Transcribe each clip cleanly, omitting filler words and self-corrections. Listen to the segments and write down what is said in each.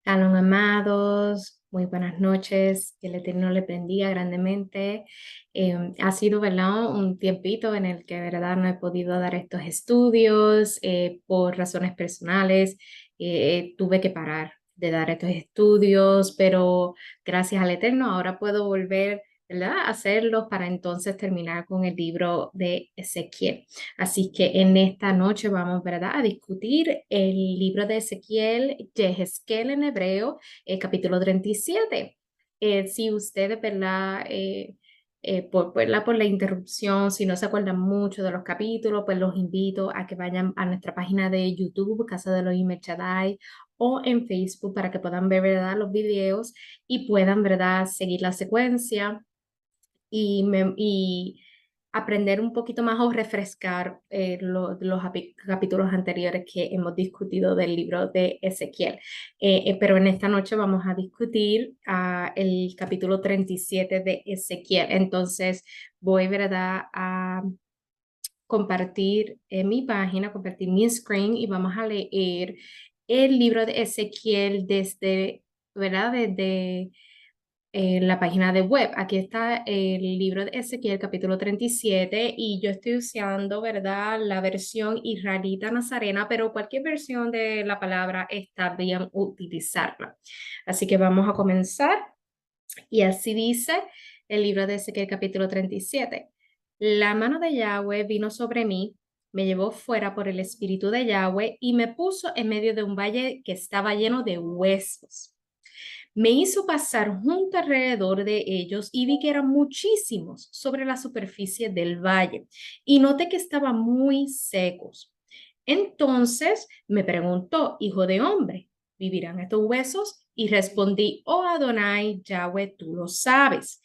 Shalom, amados, muy buenas noches, que el Eterno le bendiga grandemente. Ha sido, ¿verdad?, un tiempito en el que, ¿verdad?, no he podido dar estos estudios por razones personales. Tuve que parar de dar estos estudios, pero gracias al Eterno ahora puedo volver, ¿verdad?, a hacerlos para entonces terminar con el libro de Ezequiel. Así que en esta noche vamos, ¿verdad?, a discutir el libro de Ezequiel, Yehezkel en hebreo, capítulo 37. Si ustedes, ¿verdad?, por la interrupción, si no se acuerdan mucho de los capítulos, pues los invito a que vayan a nuestra página de YouTube, Casa de Elohim El Shaddai, o en Facebook para que puedan ver, ¿verdad?, los videos y puedan, ¿verdad?, seguir la secuencia y aprender un poquito más o refrescar los capítulos anteriores que hemos discutido del libro de Ezequiel. Pero en esta noche vamos a discutir el capítulo 37 de Ezequiel. Entonces voy, ¿verdad?, a compartir mi página, compartir mi screen y vamos a leer el libro de Ezequiel desde, ¿verdad?, desde la página de web. Aquí está el libro de Ezequiel, capítulo 37, y yo estoy usando, ¿verdad?, la versión israelita nazarena, pero cualquier versión de la palabra está bien utilizarla. Así que vamos a comenzar. Y así dice el libro de Ezequiel, capítulo 37. La mano de Yahweh vino sobre mí, me llevó fuera por el espíritu de Yahweh y me puso en medio de un valle que estaba lleno de huesos. Me hizo pasar junto alrededor de ellos y vi que eran muchísimos sobre la superficie del valle y noté que estaban muy secos. Entonces me preguntó, hijo de hombre, ¿vivirán estos huesos? Y respondí, oh Adonai, Yahweh, tú lo sabes.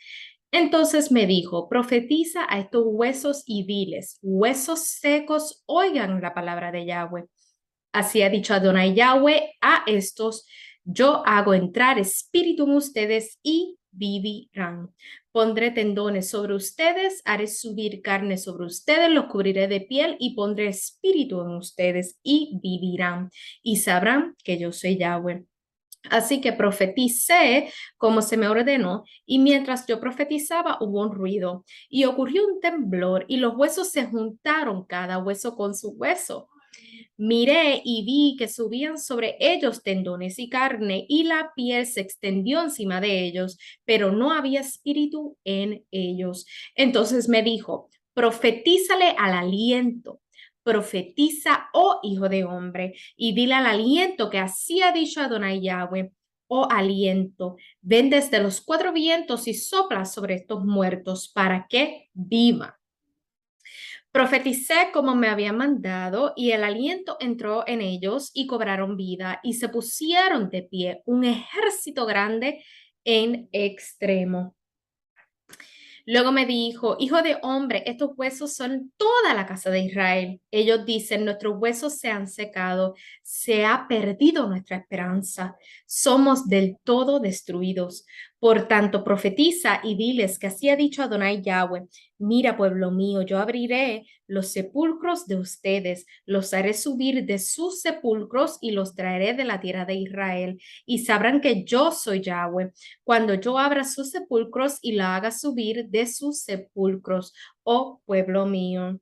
Entonces me dijo, profetiza a estos huesos y diles, huesos secos, oigan la palabra de Yahweh. Así ha dicho Adonai Yahweh a estos, yo hago entrar espíritu en ustedes y vivirán. Pondré tendones sobre ustedes, haré subir carne sobre ustedes, los cubriré de piel y pondré espíritu en ustedes y vivirán. Y sabrán que yo soy Yahweh. Así que profeticé como se me ordenó, y mientras yo profetizaba hubo un ruido, y ocurrió un temblor, y los huesos se juntaron, cada hueso con su hueso. Miré y vi que subían sobre ellos tendones y carne, y la piel se extendió encima de ellos, pero no había espíritu en ellos. Entonces me dijo, profetízale al aliento. Profetiza, oh hijo de hombre, y dile al aliento que así ha dicho Adonai Yahweh, oh aliento, ven desde los cuatro vientos y sopla sobre estos muertos para que vivan. Profeticé como me había mandado, y el aliento entró en ellos y cobraron vida y se pusieron de pie un ejército grande en extremo. Luego me dijo, hijo de hombre, estos huesos son toda la casa de Israel. Ellos dicen, nuestros huesos se han secado, se ha perdido nuestra esperanza, somos del todo destruidos. Por tanto, profetiza y diles que así ha dicho Adonai Yahweh, mira, pueblo mío, yo abriré los sepulcros de ustedes, los haré subir de sus sepulcros y los traeré de la tierra de Israel, y sabrán que yo soy Yahweh cuando yo abra sus sepulcros y la haga subir de sus sepulcros, oh pueblo mío.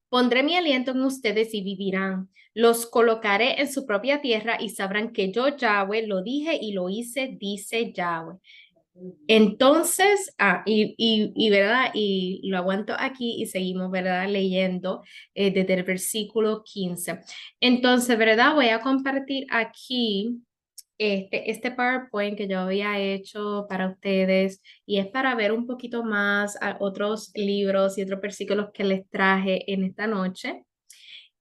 Pondré mi aliento en ustedes y vivirán. Los colocaré en su propia tierra y sabrán que yo, Yahweh, lo dije y lo hice, dice Yahweh. Entonces, ¿verdad? Y lo aguanto aquí y seguimos, ¿verdad?, leyendo desde el versículo 15. Entonces, ¿verdad? Voy a compartir aquí este PowerPoint que yo había hecho para ustedes, y es para ver un poquito más a otros libros y otros versículos que les traje en esta noche.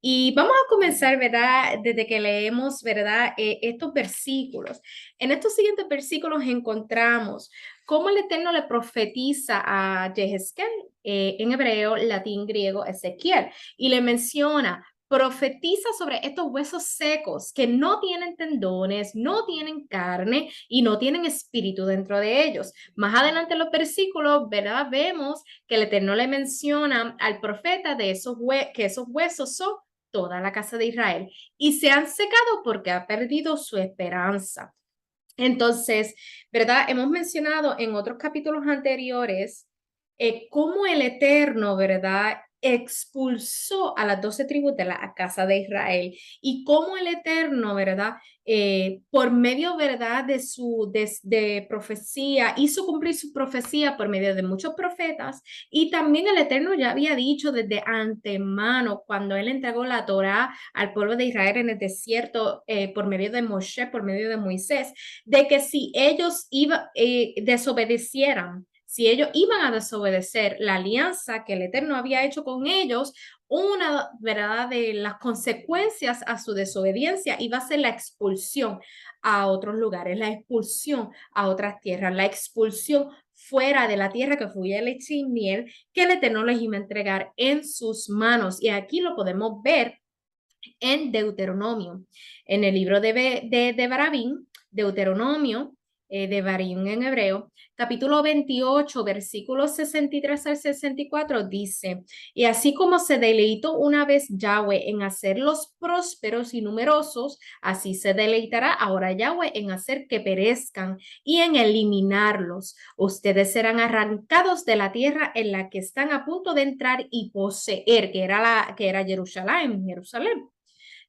Y vamos a comenzar, ¿verdad? Desde que leemos, ¿verdad? Estos versículos. En estos siguientes versículos encontramos cómo el Eterno le profetiza a Yehezkel, en hebreo, latín, griego, Ezequiel, y le menciona, profetiza sobre estos huesos secos que no tienen tendones, no tienen carne y no tienen espíritu dentro de ellos. Más adelante en los versículos, ¿verdad? Vemos que el Eterno le menciona al profeta de que esos huesos son toda la casa de Israel y se han secado porque ha perdido su esperanza. Entonces, ¿verdad? Hemos mencionado en otros capítulos anteriores cómo el Eterno, ¿verdad? Expulsó a las 12 tribus de la casa de Israel y cómo el Eterno, ¿verdad? Por medio, ¿verdad? De profecía, hizo cumplir su profecía por medio de muchos profetas y también el Eterno ya había dicho desde antemano cuando él entregó la Torá al pueblo de Israel en el desierto por medio de Moshe, por medio de Moisés, de que si ellos desobedecieran, si ellos iban a desobedecer la alianza que el Eterno había hecho con ellos, una verdad de las consecuencias a su desobediencia iba a ser la expulsión a otros lugares, la expulsión a otras tierras, la expulsión fuera de la tierra que fluye leche y miel, que el Eterno les iba a entregar en sus manos. Y aquí lo podemos ver en Deuteronomio, en el libro de Barabín, Deuteronomio, de Barín en hebreo, capítulo 28, versículos 63 al 64, dice, y así como se deleitó una vez Yahweh en hacerlos prósperos y numerosos, así se deleitará ahora Yahweh en hacer que perezcan y en eliminarlos. Ustedes serán arrancados de la tierra en la que están a punto de entrar y poseer, que era Jerusalén.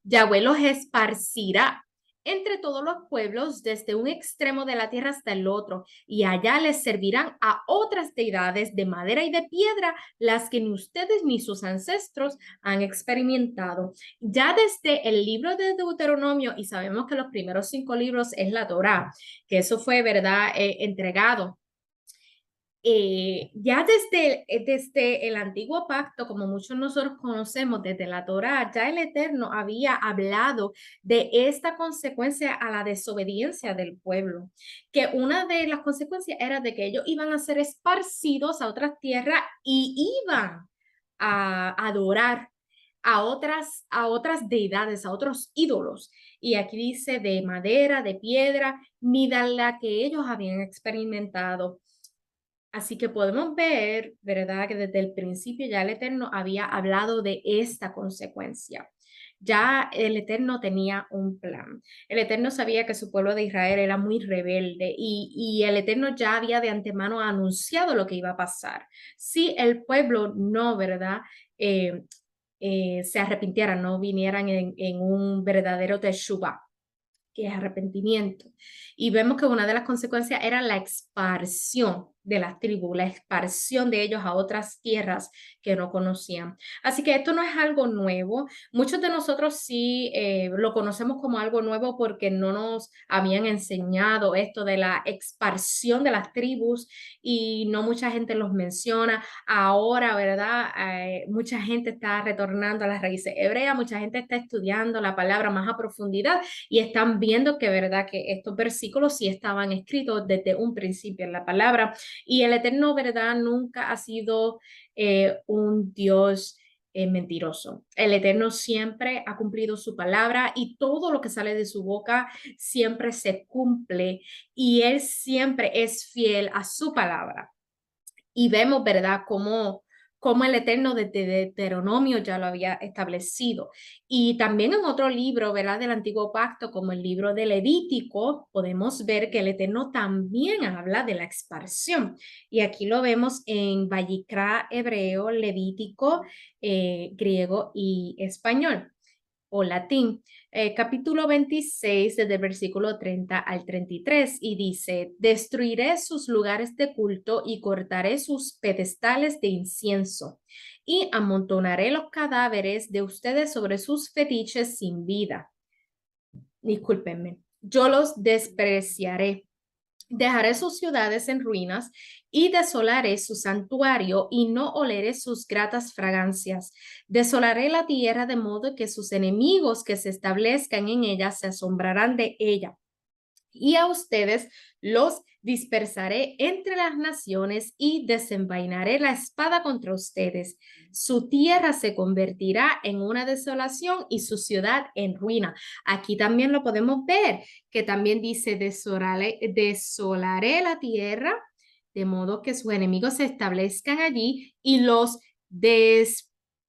Yahweh los esparcirá entre todos los pueblos desde un extremo de la tierra hasta el otro, y allá les servirán a otras deidades de madera y de piedra, las que ni ustedes ni sus ancestros han experimentado. Ya desde el libro de Deuteronomio, y sabemos que los primeros 5 libros es la Torá, que eso fue, ¿verdad?, entregado ya desde el antiguo pacto, como muchos nosotros conocemos, desde la Torá, ya el Eterno había hablado de esta consecuencia a la desobediencia del pueblo, que una de las consecuencias era de que ellos iban a ser esparcidos a otras tierras y iban a adorar a otras deidades, a otros ídolos. Y aquí dice de madera, de piedra, ni de la que ellos habían experimentado. Así que podemos ver, ¿verdad?, que desde el principio ya el Eterno había hablado de esta consecuencia. Ya el Eterno tenía un plan. El Eterno sabía que su pueblo de Israel era muy rebelde y el Eterno ya había de antemano anunciado lo que iba a pasar. Si el pueblo no, ¿verdad?, eh, se arrepintiera, no vinieran en un verdadero teshuvah, que es arrepentimiento. Y vemos que una de las consecuencias era la expansión de las tribus, la expansión de ellos a otras tierras que no conocían. Así que esto no es algo nuevo. Muchos de nosotros sí lo conocemos como algo nuevo porque no nos habían enseñado esto de la expansión de las tribus y no mucha gente los menciona. Ahora, ¿verdad? Mucha gente está retornando a las raíces hebreas, mucha gente está estudiando la palabra más a profundidad y están viendo que verdad que estos versículos sí estaban escritos desde un principio en la palabra y el Eterno, verdad, nunca ha sido un Dios mentiroso. El Eterno siempre ha cumplido su palabra y todo lo que sale de su boca siempre se cumple y Él siempre es fiel a su palabra. Y vemos, ¿verdad?, cómo el Eterno desde Deuteronomio ya lo había establecido. Y también en otro libro, ¿verdad?, del Antiguo Pacto, como el libro de Levítico, podemos ver que el Eterno también habla de la expansión. Y aquí lo vemos en Vayikra hebreo, Levítico, griego y español o latín, capítulo 26, desde el versículo 30 al 33, y dice, destruiré sus lugares de culto y cortaré sus pedestales de incienso, y amontonaré los cadáveres de ustedes sobre sus fetiches sin vida. Discúlpenme, yo los despreciaré. Dejaré sus ciudades en ruinas y desolaré su santuario y no oleré sus gratas fragancias. Desolaré la tierra de modo que sus enemigos que se establezcan en ella se asombrarán de ella. Y a ustedes los dispersaré entre las naciones y desenvainaré la espada contra ustedes. Su tierra se convertirá en una desolación y su ciudad en ruina. Aquí también lo podemos ver, que también dice, desolaré la tierra, de modo que sus enemigos se establezcan allí y los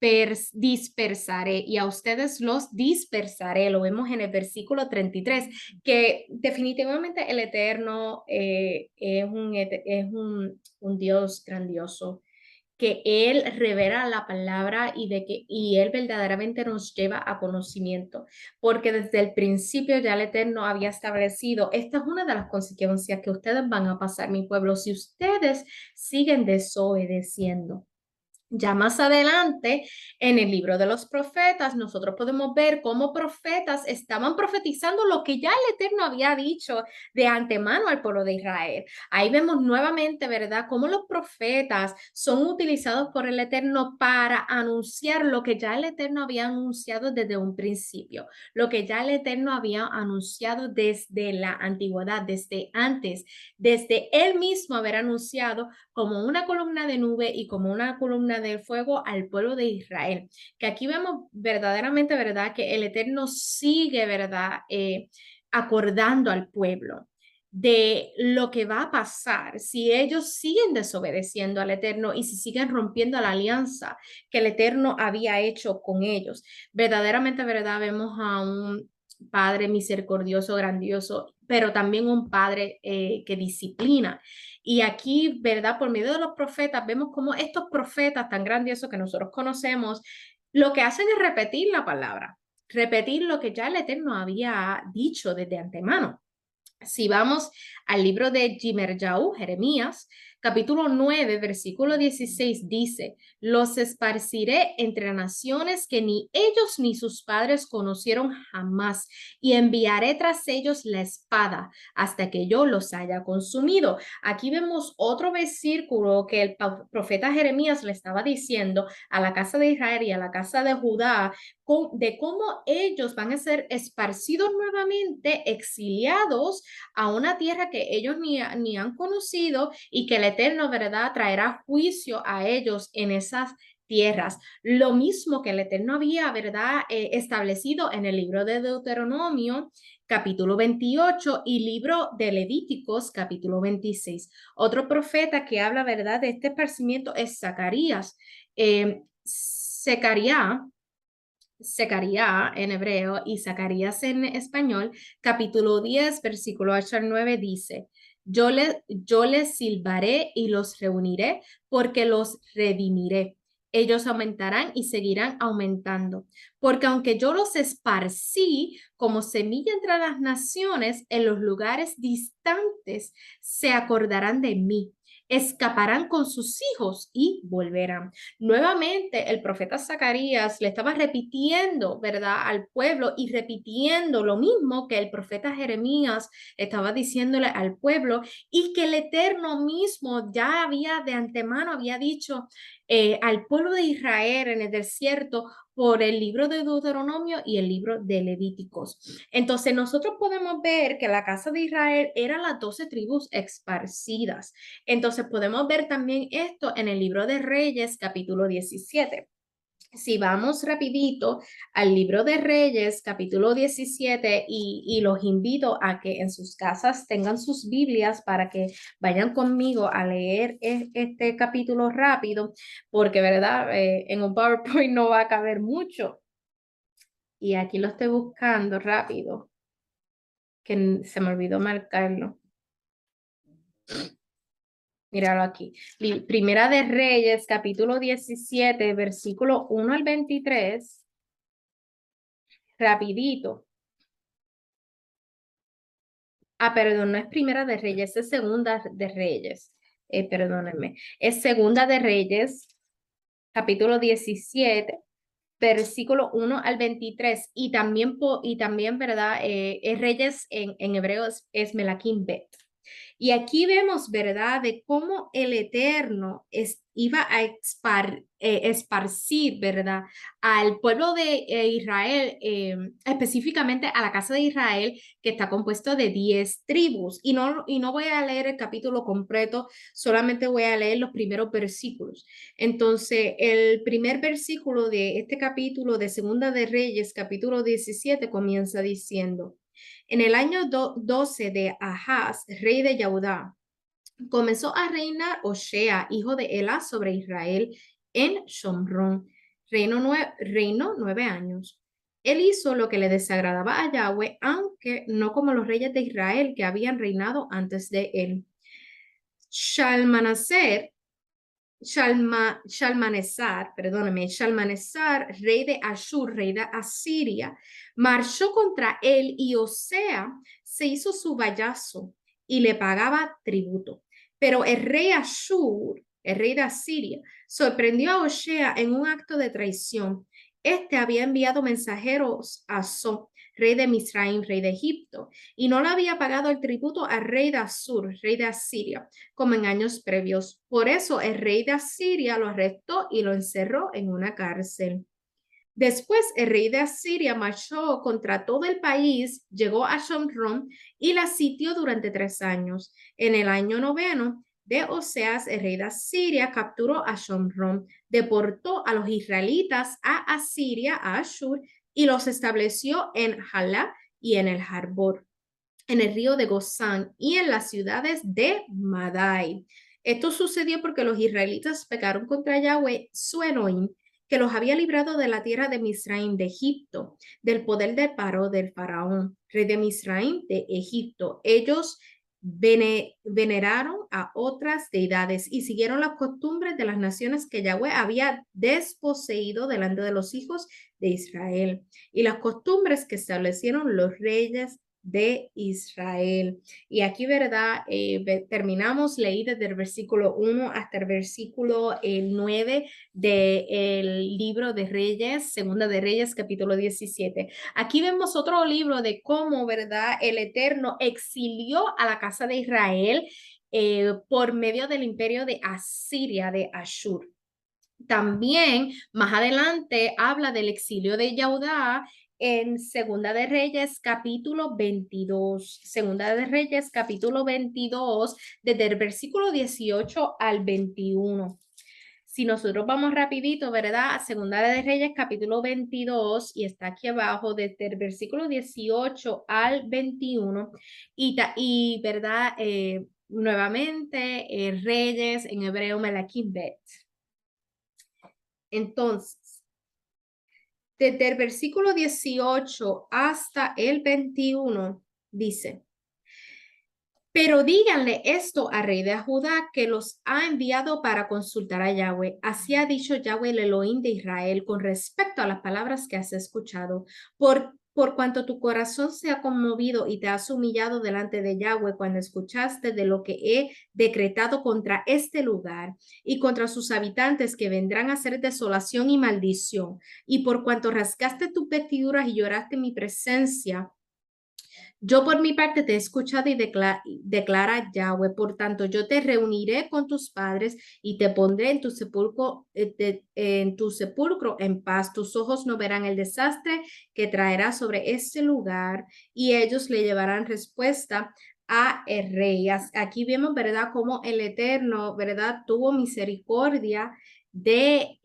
dispersaré y a ustedes los dispersaré. Lo vemos en el versículo 33, que definitivamente el Eterno es un Dios grandioso, que Él revela la palabra y Él verdaderamente nos lleva a conocimiento, porque desde el principio ya el Eterno había establecido, esta es una de las consecuencias que ustedes van a pasar, mi pueblo, si ustedes siguen desobedeciendo. Ya más adelante, en el libro de los profetas, nosotros podemos ver cómo profetas estaban profetizando lo que ya el Eterno había dicho de antemano al pueblo de Israel. Ahí vemos nuevamente, ¿verdad?, cómo los profetas son utilizados por el Eterno para anunciar lo que ya el Eterno había anunciado desde un principio, lo que ya el Eterno había anunciado desde la antigüedad, desde antes, desde él mismo haber anunciado como una columna de nube y como una columna de fuego al pueblo de Israel. Que aquí vemos verdaderamente, ¿verdad?, que el Eterno sigue, ¿verdad?, acordando al pueblo de lo que va a pasar si ellos siguen desobedeciendo al Eterno y si siguen rompiendo la alianza que el Eterno había hecho con ellos. Verdaderamente, ¿verdad?, vemos a un Padre misericordioso, grandioso, pero también un Padre que disciplina. Y aquí, ¿verdad? Por medio de los profetas, vemos cómo estos profetas tan grandiosos que nosotros conocemos, lo que hacen es repetir la palabra, repetir lo que ya el Eterno había dicho desde antemano. Si vamos al libro de Jimerjaú, Jeremías, capítulo 9, versículo 16, dice, los esparciré entre naciones que ni ellos ni sus padres conocieron jamás, y enviaré tras ellos la espada hasta que yo los haya consumido. Aquí vemos otro versículo que el profeta Jeremías le estaba diciendo a la casa de Israel y a la casa de Judá, de cómo ellos van a ser esparcidos nuevamente, exiliados a una tierra que ellos ni han conocido y que el Eterno, ¿verdad?, traerá juicio a ellos en esas tierras. Lo mismo que el Eterno había, ¿verdad?, establecido en el libro de Deuteronomio, capítulo 28 y libro de Levíticos, capítulo 26. Otro profeta que habla, ¿verdad?, de este esparcimiento es Zacarías. Zacarías en hebreo y Zacarías en español, capítulo 10, versículo 8 al 9 dice, yo les silbaré y los reuniré porque los redimiré. Ellos aumentarán y seguirán aumentando, porque aunque yo los esparcí como semilla entre las naciones, en los lugares distantes se acordarán de mí, escaparán con sus hijos y volverán. Nuevamente el profeta Zacarías le estaba repitiendo, ¿verdad?, al pueblo y repitiendo lo mismo que el profeta Jeremías estaba diciéndole al pueblo y que el Eterno mismo ya había de antemano, había dicho al pueblo de Israel en el desierto por el libro de Deuteronomio y el libro de Levíticos. Entonces nosotros podemos ver que la casa de Israel eran las 12 tribus esparcidas. Entonces podemos ver también esto en el libro de Reyes, capítulo 17. Si vamos rapidito al libro de Reyes, capítulo 17, y los invito a que en sus casas tengan sus Biblias para que vayan conmigo a leer este capítulo rápido, porque, ¿verdad? En un PowerPoint no va a caber mucho. Y aquí lo estoy buscando rápido, que se me olvidó marcarlo. Míralo aquí. Primera de Reyes, capítulo 17, versículo 1 al 23. Rapidito. Perdón, no es Primera de Reyes, es Segunda de Reyes. Perdónenme. Es Segunda de Reyes, capítulo 17, versículo 1 al 23. Y también, ¿verdad? Es Reyes en hebreo es Melakim Bet. Y aquí vemos, ¿verdad?, de cómo el Eterno iba a esparcir, ¿verdad?, al pueblo de Israel, específicamente a la casa de Israel, que está compuesto de 10 tribus. Y no voy a leer el capítulo completo, solamente voy a leer los primeros versículos. Entonces, el primer versículo de este capítulo de Segunda de Reyes, capítulo 17, comienza diciendo, en el año 12 de Ahaz, rey de Yahudá, comenzó a reinar Osea, hijo de Ela, sobre Israel en Shomrón. Reinó 9 años. Él hizo lo que le desagradaba a Yahweh, aunque no como los reyes de Israel que habían reinado antes de él. Shalmaneser, Shalmanesar, rey de Ashur, rey de Asiria, marchó contra él y Osea se hizo su vallazo y le pagaba tributo. Pero el rey Ashur, el rey de Asiria, sorprendió a Osea en un acto de traición. Este había enviado mensajeros a So, rey de Misraim, rey de Egipto, y no le había pagado el tributo al rey de Asur, rey de Asiria, como en años previos. Por eso el rey de Asiria lo arrestó y lo encerró en una cárcel. Después el rey de Asiria marchó contra todo el país, llegó a Shomron y la sitió durante 3 años. En el año 9 de Oseas, el rey de Asiria capturó a Shomron, deportó a los israelitas a Asiria, a Ashur, y los estableció en Jalá y en el Harbor, en el río de Gozán y en las ciudades de Madai. Esto sucedió porque los israelitas pecaron contra Yahweh, su Elohim, que los había librado de la tierra de Misraim, de Egipto, del poder del Paró, del faraón, rey de Misraim, de Egipto. Ellos veneraron a otras deidades y siguieron las costumbres de las naciones que Yahweh había desposeído delante de los hijos de Israel y las costumbres que establecieron los reyes de Israel. Y aquí, ¿verdad? Terminamos, leí desde el versículo 1 hasta el versículo 9 del libro de Reyes, Segunda de Reyes, capítulo 17. Aquí vemos otro libro de cómo, ¿verdad? El Eterno exilió a la casa de Israel por medio del imperio de Asiria, de Ashur. También más adelante habla del exilio de Judá en Segunda de Reyes capítulo 22. Segunda de Reyes capítulo 22, desde el versículo 18 al 21. Si nosotros vamos rapidito, ¿verdad? A Segunda de Reyes capítulo 22 y está aquí abajo desde el versículo 18 al 21 y ¿verdad? Nuevamente, Reyes en hebreo Melachim Bet. Entonces, desde el versículo 18 hasta el 21 dice: pero díganle esto al rey de Judá, que los ha enviado para consultar a Yahweh. Así ha dicho Yahweh, el Elohim de Israel, con respecto a las palabras que has escuchado. Por cuanto tu corazón se ha conmovido y te has humillado delante de Yahweh cuando escuchaste de lo que he decretado contra este lugar y contra sus habitantes que vendrán a hacer desolación y maldición, y por cuanto rasgaste tus vestiduras y lloraste en mi presencia, yo por mi parte te he escuchado y declara Yahweh, por tanto yo te reuniré con tus padres y te pondré en tu sepulcro en paz. Tus ojos no verán el desastre que traerá sobre este lugar y ellos le llevarán respuesta a el rey. Aquí vemos, ¿verdad?, cómo el Eterno, ¿verdad?, tuvo misericordia de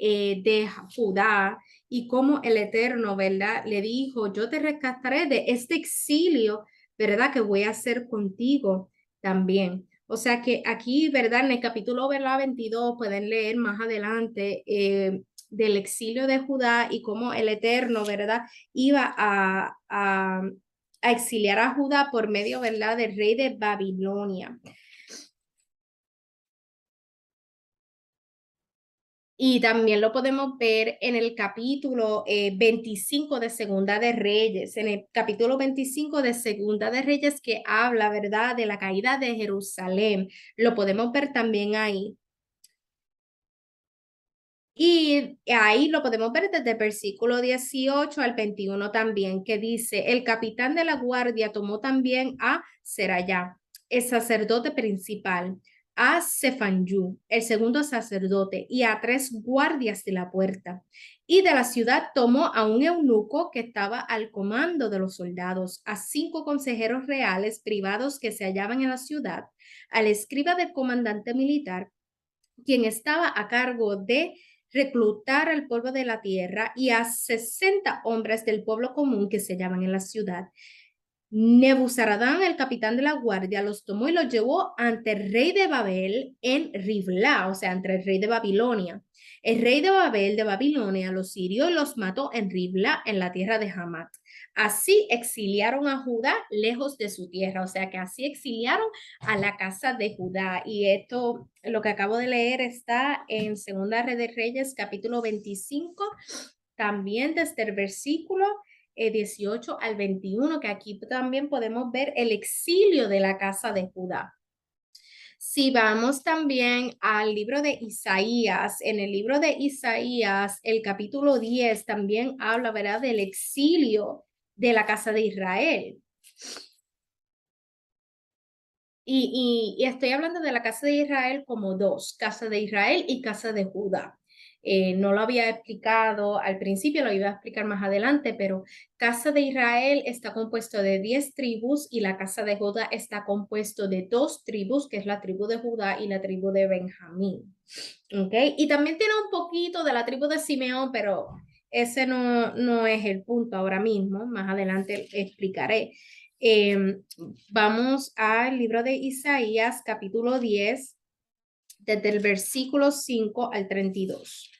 Judá y cómo el Eterno, ¿verdad?, le dijo: yo te rescataré de este exilio, ¿verdad?, que voy a hacer contigo también. O sea que aquí, ¿verdad?, en el capítulo, ¿verdad?, 22 pueden leer más adelante del exilio de Judá y cómo el Eterno, ¿verdad?, iba a exiliar a Judá por medio, ¿verdad?, del rey de Babilonia. Y también lo podemos ver en el capítulo 25 de Segunda de Reyes, en el capítulo 25 de Segunda de Reyes, que habla, ¿verdad?, de la caída de Jerusalén. Lo podemos ver también ahí. Y ahí lo podemos ver desde el versículo 18 al 21 también, que dice: el capitán de la guardia tomó también a Serayá, el sacerdote principal, a Sefanjú, el segundo sacerdote, y a 3 guardias de la puerta. Y de la ciudad tomó a un eunuco que estaba al comando de los soldados, a 5 consejeros reales privados que se hallaban en la ciudad, al escriba del comandante militar, quien estaba a cargo de reclutar al pueblo de la tierra, y a 60 hombres del pueblo común que se hallaban en la ciudad. Nebuzaradán, el capitán de la guardia, los tomó y los llevó ante el rey de Babel en Ribla, o sea, ante el rey de Babilonia. El rey de Babel, de Babilonia, los hirió y los mató en Ribla, en la tierra de Hamat. Así exiliaron a Judá lejos de su tierra, o sea que así exiliaron a la casa de Judá. Y esto, lo que acabo de leer, está en Segunda de Reyes, capítulo 25, también desde el versículo 18 al 21, que aquí también podemos ver el exilio de la casa de Judá. Si vamos también al libro de Isaías, en el libro de Isaías, el capítulo 10 también habla, ¿verdad?, del exilio de la casa de Israel. Y estoy hablando de la casa de Israel como dos, casa de Israel y casa de Judá. No lo había explicado al principio, lo iba a explicar más adelante, pero casa de Israel está compuesto de 10 tribus y la casa de Judá está compuesto de 2 tribus, que es la tribu de Judá y la tribu de Benjamín. ¿Okay? Y también tiene un poquito de la tribu de Simeón, pero ese no es el punto ahora mismo, más adelante explicaré. Vamos al libro de Isaías, capítulo 10, desde el versículo 5 al 32.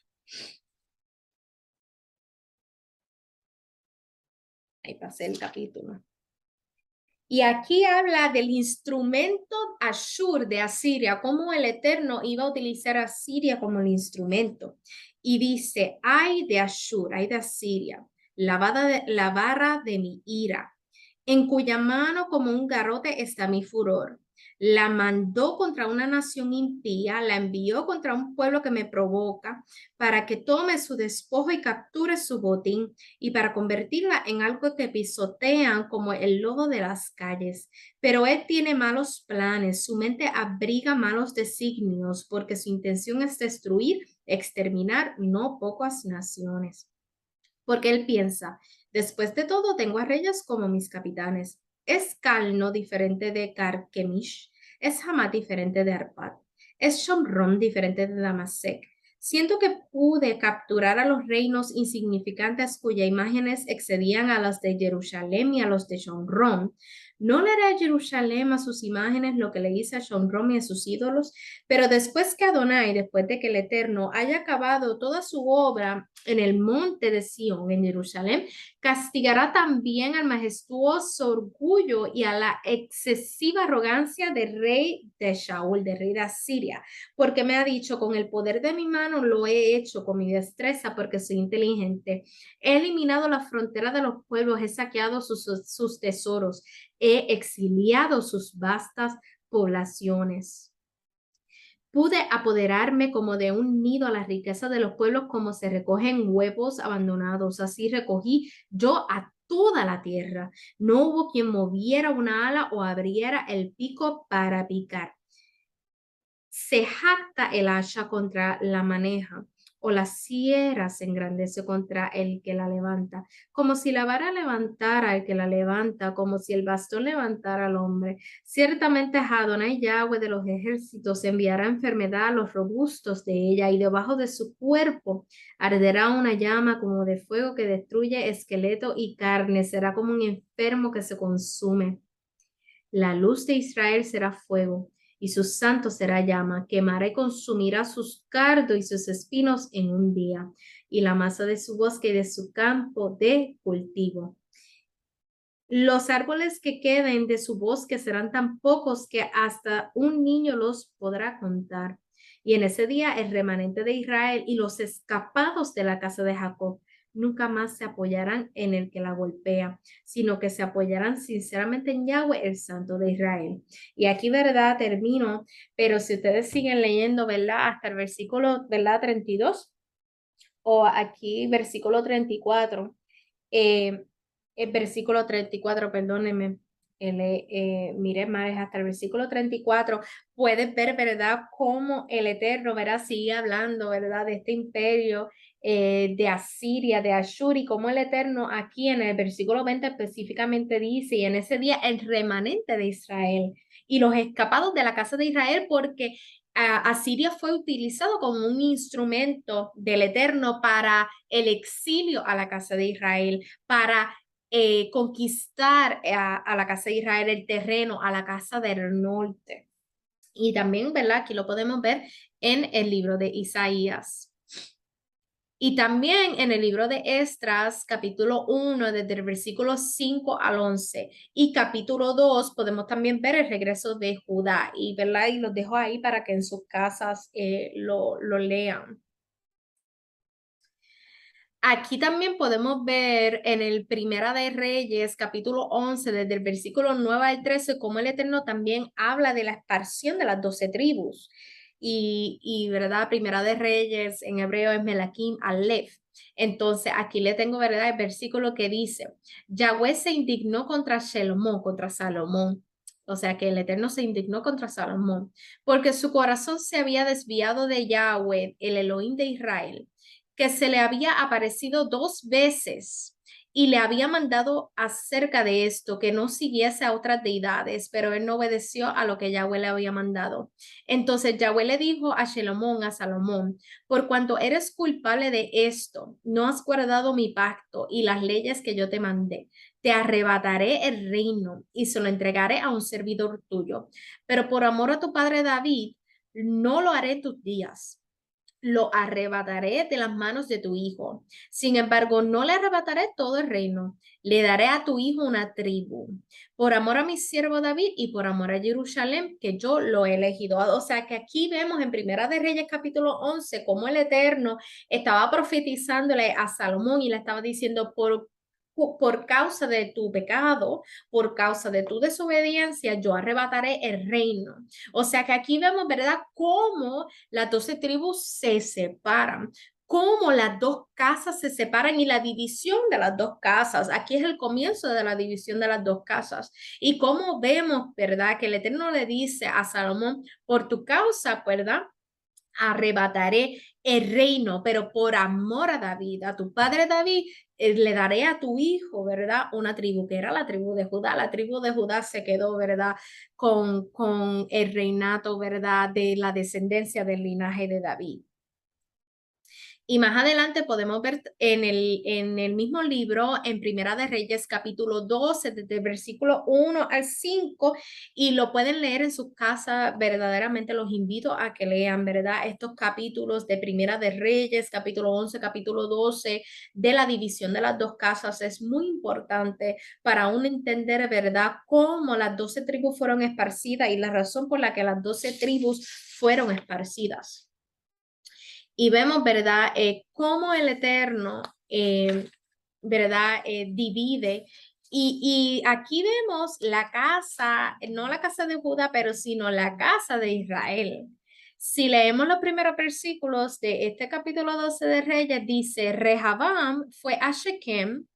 Ahí pasé el capítulo. Y aquí habla del instrumento Ashur de Asiria, cómo el Eterno iba a utilizar a Asiria como el instrumento. Y dice, ay de Ashur, ay de Asiria, la barra de mi ira, en cuya mano como un garrote está mi furor. La mandó contra una nación impía, la envió contra un pueblo que me provoca, para que tome su despojo y capture su botín, y para convertirla en algo que pisotean como el lodo de las calles. Pero él tiene malos planes, su mente abriga malos designios, porque su intención es destruir, exterminar no pocas naciones. Porque él piensa, después de todo tengo a reyes como mis capitanes. ¿Es Calno diferente de Carquemish? ¿Es Hamat diferente de Arpad? ¿Es Shomron diferente de Damasek? Siento que pude capturar a los reinos insignificantes cuyas imágenes excedían a las de Jerusalén y a los de Shomron. ¿No le hará a Jerusalén a sus imágenes lo que le hice a Shomron y a sus ídolos? Pero después que Adonai, después de que el Eterno haya acabado toda su obra en el monte de Sión, en Jerusalén, castigará también al majestuoso orgullo y a la excesiva arrogancia del rey de Shaul, del rey de Asiria, porque me ha dicho, con el poder de mi mano lo he hecho, con mi destreza, porque soy inteligente. He eliminado la frontera de los pueblos, he saqueado sus tesoros, he exiliado sus vastas poblaciones. Pude apoderarme como de un nido a la riqueza de los pueblos, como se recogen huevos abandonados. Así recogí yo a toda la tierra. No hubo quien moviera una ala o abriera el pico para picar. Se jacta el asha contra la maneja, o la sierra se engrandece contra el que la levanta, como si la vara levantara al que la levanta, como si el bastón levantara al hombre. Ciertamente Adonai Yahweh de los ejércitos enviará enfermedad a los robustos de ella, y debajo de su cuerpo arderá una llama como de fuego que destruye esqueleto y carne, será como un enfermo que se consume. La luz de Israel será fuego, y su santo será llama, quemará y consumirá sus cardos y sus espinos en un día, y la masa de su bosque y de su campo de cultivo. Los árboles que queden de su bosque serán tan pocos que hasta un niño los podrá contar. Y en ese día el remanente de Israel y los escapados de la casa de Jacob nunca más se apoyarán en el que la golpea, sino que se apoyarán sinceramente en Yahweh, el Santo de Israel. Y aquí, ¿verdad? Termino, pero si ustedes siguen leyendo, ¿verdad? Hasta el versículo, ¿verdad? 32, o aquí versículo 34, el versículo 34, perdónenme, mire más, hasta el versículo 34, puedes ver, ¿verdad?, cómo el Eterno, ¿verdad?, sigue hablando, ¿verdad?, de este imperio de Asiria, de Ashur, y cómo el Eterno aquí en el versículo 20 específicamente dice, y en ese día el remanente de Israel y los escapados de la casa de Israel, porque Asiria fue utilizado como un instrumento del Eterno para el exilio a la casa de Israel, para conquistar a la casa de Israel el terreno, a la casa del norte. Y también, ¿verdad? Aquí lo podemos ver en el libro de Isaías. Y también en el libro de Esdras, capítulo 1, desde el versículo 5 al 11, y capítulo 2, podemos también ver el regreso de Judá, y, ¿verdad? Y los dejo ahí para que en sus casas lo lean. Aquí también podemos ver en el Primera de Reyes, capítulo 11, desde el versículo 9 al 13, cómo el Eterno también habla de la esparción de las 12 tribus. ¿Verdad? Primera de Reyes en hebreo es Melakim Aleph. Entonces, aquí le tengo, ¿verdad? El versículo que dice, Yahweh se indignó contra Shalomón, contra Salomón. O sea que el Eterno se indignó contra Salomón, porque su corazón se había desviado de Yahweh, el Elohim de Israel, que se le había aparecido 2 veces y le había mandado acerca de esto, que no siguiese a otras deidades, pero él no obedeció a lo que Yahweh le había mandado. Entonces Yahweh le dijo a Shalomón, a Salomón, por cuanto eres culpable de esto, no has guardado mi pacto y las leyes que yo te mandé, te arrebataré el reino y se lo entregaré a un servidor tuyo. Pero por amor a tu padre David, no lo haré en tus días, lo arrebataré de las manos de tu hijo. Sin embargo, no le arrebataré todo el reino. Le daré a tu hijo una tribu. Por amor a mi siervo David y por amor a Jerusalén, que yo lo he elegido. O sea que aquí vemos en Primera de Reyes capítulo 11 cómo el Eterno estaba profetizándole a Salomón y le estaba diciendo por causa de tu pecado, por causa de tu desobediencia, yo arrebataré el reino. O sea que aquí vemos, ¿verdad?, cómo las 12 tribus se separan, cómo las 2 casas se separan y la división de las 2 casas. Aquí es el comienzo de la división de las 2 casas. Y cómo vemos, ¿verdad?, que el Eterno le dice a Salomón, por tu causa, ¿verdad?, arrebataré el reino, pero por amor a David, a tu padre David, le daré a tu hijo, ¿verdad? Una tribu, que era la tribu de Judá. La tribu de Judá se quedó, ¿verdad?, con el reinato, ¿verdad?, de la descendencia del linaje de David. Y más adelante podemos ver en el mismo libro, en Primera de Reyes, capítulo 12, desde el versículo 1 al 5, y lo pueden leer en sus casas. Verdaderamente los invito a que lean, ¿verdad?, estos capítulos de Primera de Reyes, capítulo 11, capítulo 12, de la división de las 2 casas. Es muy importante para uno entender, ¿verdad?, cómo las 12 tribus fueron esparcidas y la razón por la que las 12 tribus fueron esparcidas. Y vemos, ¿verdad?, cómo el Eterno, ¿verdad?, divide. Y aquí vemos la casa, no la casa de Judá, pero sino la casa de Israel. Si leemos los primeros versículos de este capítulo 12 de Reyes, dice, Rehabam fue a Shequem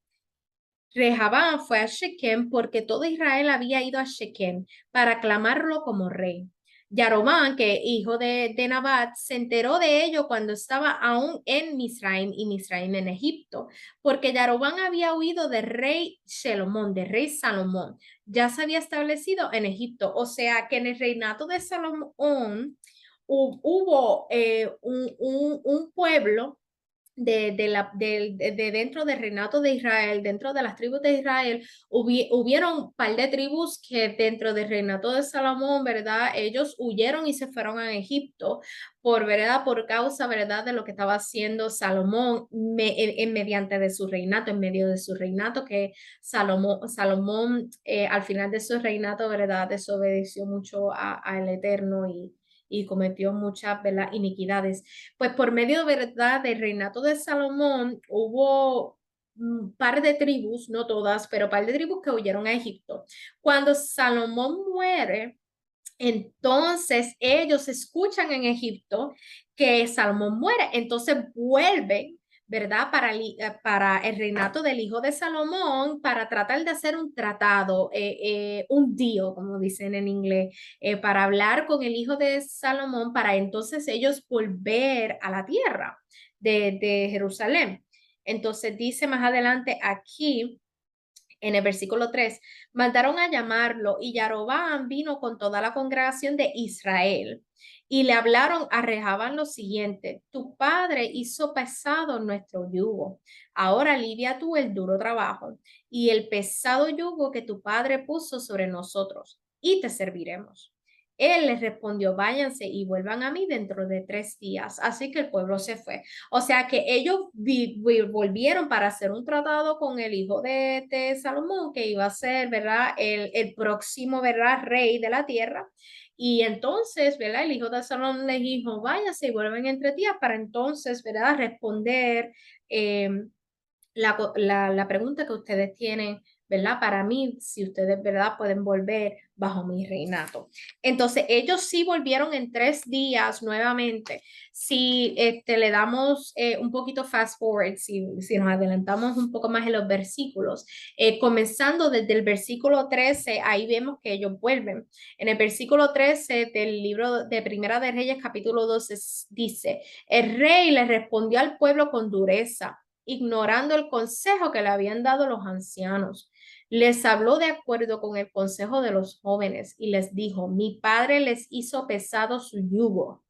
porque todo Israel había ido a Shequem para aclamarlo como rey. Yarobán, que hijo de Nabat, se enteró de ello cuando estaba aún en Misraim y Misraim en Egipto, porque Yarobán había huido del rey Shalomón, del rey Salomón. Ya se había establecido en Egipto, o sea que en el reinato de Salomón hubo un pueblo de dentro del reinato de Israel, dentro de las tribus de Israel, hubieron un par de tribus que dentro del reinato de Salomón, ¿verdad?, ellos huyeron y se fueron a Egipto ¿verdad?, por causa, ¿verdad?, de lo que estaba haciendo Salomón mediante de su reinato, en medio de su reinato, que Salomón al final de su reinato, ¿verdad?, desobedeció mucho al Eterno y cometió muchas, ¿verdad?, iniquidades. Pues por medio, ¿verdad?, del reinato de Salomón hubo un par de tribus, no todas, pero par de tribus que huyeron a Egipto. Cuando Salomón muere, entonces ellos escuchan en Egipto que Salomón muere, entonces vuelven, ¿verdad?, para el reinato del hijo de Salomón, para tratar de hacer un tratado, un deal, como dicen en inglés, para hablar con el hijo de Salomón, para entonces ellos volver a la tierra de Jerusalén. Entonces dice más adelante aquí, en el versículo 3, mandaron a llamarlo y Yarobán vino con toda la congregación de Israel y le hablaron a Rehabán lo siguiente: tu padre hizo pesado nuestro yugo, ahora alivia tú el duro trabajo y el pesado yugo que tu padre puso sobre nosotros y te serviremos. Él les respondió, váyanse y vuelvan a mí dentro de 3 días. Así que el pueblo se fue. O sea que ellos volvieron para hacer un tratado con el hijo de Salomón, que iba a ser, ¿verdad? El próximo, ¿verdad? Rey de la tierra. Y entonces, ¿verdad? El hijo de Salomón les dijo, váyanse y vuelven en 3 días para entonces, ¿verdad? Responder eh, la pregunta que ustedes tienen, ¿verdad? Para mí, si ustedes, ¿verdad? Pueden volver bajo mi reinato. Entonces, ellos sí volvieron en 3 días nuevamente. Si le damos un poquito fast forward, si nos adelantamos un poco más en los versículos, comenzando desde el versículo 13, ahí vemos que ellos vuelven. En el versículo 13 del libro de Primera de Reyes, capítulo 12, dice, el rey le respondió al pueblo con dureza, ignorando el consejo que le habían dado los ancianos. Les habló de acuerdo con el consejo de los jóvenes y les dijo, mi padre les hizo pesado su yugo,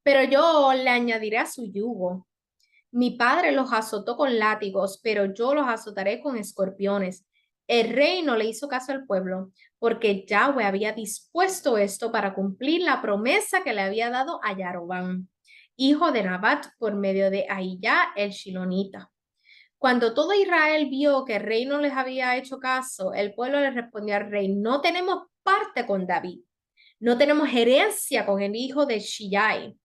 pero yo le añadiré a su yugo. Mi padre los azotó con látigos, pero yo los azotaré con escorpiones. El rey no le hizo caso al pueblo, porque Yahweh había dispuesto esto para cumplir la promesa que le había dado a Yarobán, hijo de Nabat, por medio de Ahiyá el Shilonita. Cuando todo Israel vio que el rey no les había hecho caso, el pueblo le respondió al rey, no tenemos parte con David, no tenemos herencia con el hijo de Shillai.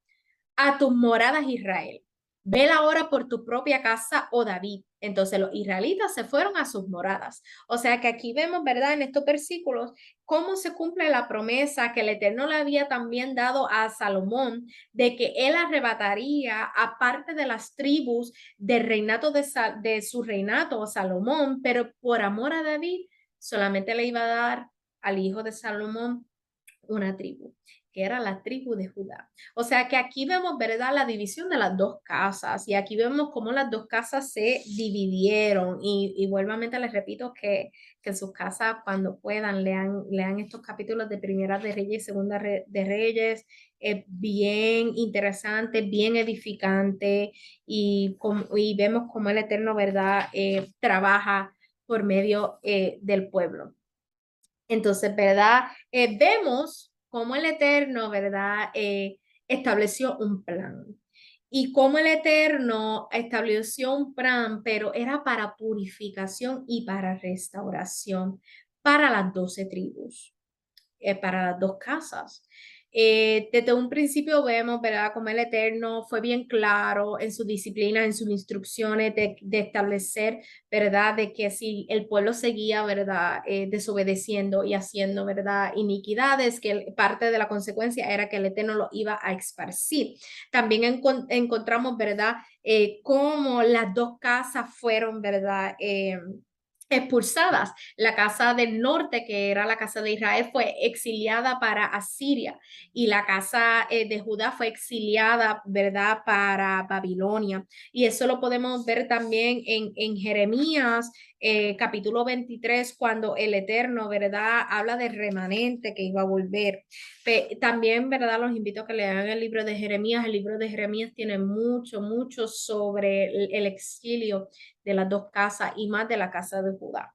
A tus moradas, Israel. Vela ahora por tu propia casa, oh David. Entonces los israelitas se fueron a sus moradas. O sea que aquí vemos, ¿verdad? En estos versículos, cómo se cumple la promesa que el Eterno le había también dado a Salomón de que él arrebataría a parte de las tribus del reinato de su reinato, Salomón, pero por amor a David, solamente le iba a dar al hijo de Salomón una tribu, que era la tribu de Judá. O sea que aquí vemos, ¿verdad?, la división de las dos casas y aquí vemos cómo las dos casas se dividieron y igualmente les repito que en sus casas cuando puedan lean estos capítulos de Primera de Reyes y Segunda de Reyes. Es bien interesante, bien edificante y vemos cómo el Eterno, ¿verdad?, trabaja por medio del pueblo. Entonces, ¿verdad? Vemos cómo el Eterno, ¿verdad? Estableció un plan. Y cómo el Eterno estableció un plan, pero era para purificación y para restauración para las 12 tribus, para las dos casas. Desde un principio vemos, ¿verdad?, como el Eterno fue bien claro en su disciplina, en sus instrucciones de establecer, ¿verdad?, de que si el pueblo seguía, ¿verdad?, desobedeciendo y haciendo, ¿verdad?, iniquidades, que parte de la consecuencia era que el Eterno lo iba a esparcir. También encontramos, ¿verdad?, cómo las dos casas fueron, ¿verdad?, expulsadas. La casa del norte, que era la casa de Israel, fue exiliada para Asiria y la casa de Judá fue exiliada, ¿verdad?, para Babilonia. Y eso lo podemos ver también en Jeremías, capítulo 23, cuando el Eterno, ¿verdad?, habla del remanente que iba a volver. También, ¿verdad?, los invito a que lean el libro de Jeremías. El libro de Jeremías tiene mucho, mucho sobre el exilio de las dos casas y más de la casa de Judá.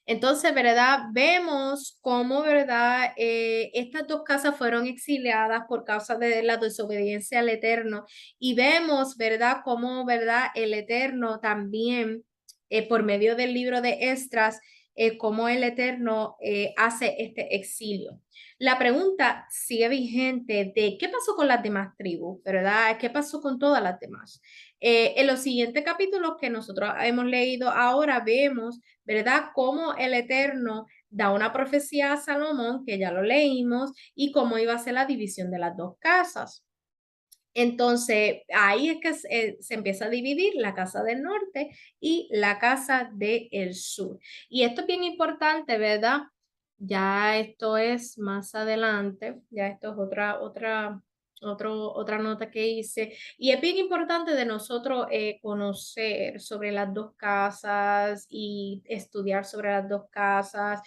Entonces, ¿verdad? Vemos cómo, ¿verdad? Estas dos casas fueron exiliadas por causa de la desobediencia al Eterno y vemos, ¿verdad? Cómo, ¿verdad? El Eterno también, por medio del libro de Esdras, cómo el Eterno hace este exilio. La pregunta sigue vigente de qué pasó con las demás tribus, ¿verdad? ¿Qué pasó con todas las demás? En los siguientes capítulos que nosotros hemos leído ahora vemos, ¿verdad?, cómo el Eterno da una profecía a Salomón, que ya lo leímos, y cómo iba a ser la división de las dos casas. Entonces, ahí es que se empieza a dividir la casa del norte y la casa del sur. Y esto es bien importante, ¿verdad? Ya esto es más adelante, ya esto es otra Otra nota que hice, y es bien importante de nosotros conocer sobre las dos casas y estudiar sobre las dos casas.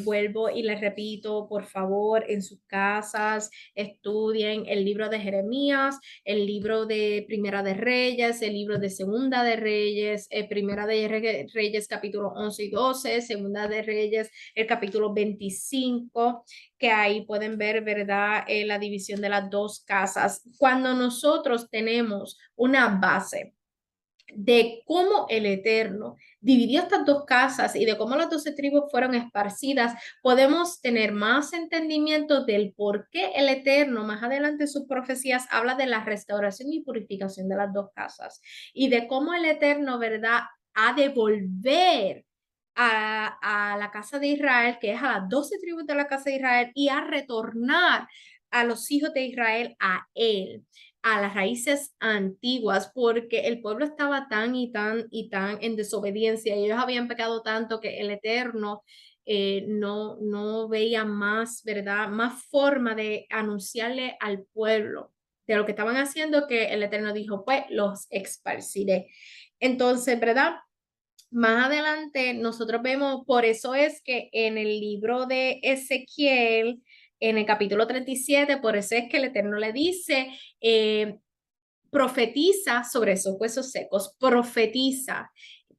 Vuelvo y les repito, por favor, en sus casas estudien el libro de Jeremías, el libro de Primera de Reyes, el libro de Segunda de Reyes, Primera de Reyes capítulo 11 y 12, Segunda de Reyes el capítulo 25, que ahí pueden ver, ¿verdad? La división de las dos casas. Cuando nosotros tenemos una base de cómo el Eterno dividió estas dos casas y de cómo las 12 tribus fueron esparcidas, podemos tener más entendimiento del por qué el Eterno, más adelante en sus profecías, habla de la restauración y purificación de las dos casas y de cómo el Eterno, ¿verdad?, ha de volver a la casa de Israel, que es a las 12 tribus de la casa de Israel, y a retornar a los hijos de Israel a él, a las raíces antiguas, porque el pueblo estaba tan y tan en desobediencia, y ellos habían pecado tanto que el Eterno no veía más, ¿verdad? Más forma de anunciarle al pueblo de lo que estaban haciendo, que el Eterno dijo, pues los esparciré. Entonces, ¿verdad? Más adelante nosotros vemos, por eso es que en el libro de Ezequiel, en el capítulo 37, por eso es que el Eterno le dice, profetiza sobre esos huesos secos, profetiza,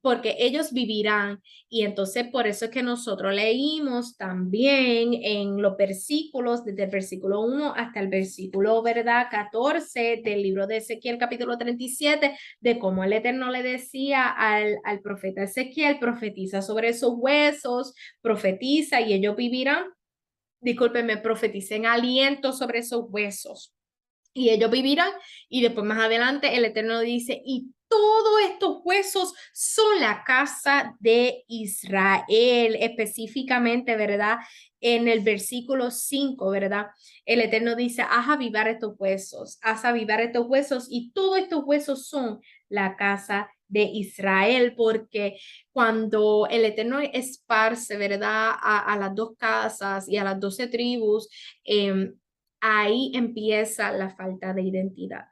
porque ellos vivirán. Y entonces por eso es que nosotros leímos también en los versículos, desde el versículo 1 hasta el versículo, ¿verdad?, 14 del libro de Ezequiel, capítulo 37, de cómo el Eterno le decía al profeta Ezequiel, profetiza sobre esos huesos, profetiza y ellos vivirán. Discúlpenme, profeticen aliento sobre esos huesos y ellos vivirán. Y después más adelante el Eterno dice, y todos estos huesos son la casa de Israel, específicamente, ¿verdad? En el versículo 5, ¿verdad? El Eterno dice, haz avivar estos huesos, haz avivar estos huesos, y todos estos huesos son la casa de Israel, porque cuando el Eterno esparce, ¿verdad?, a las dos casas y a las 12 tribus, ahí empieza la falta de identidad.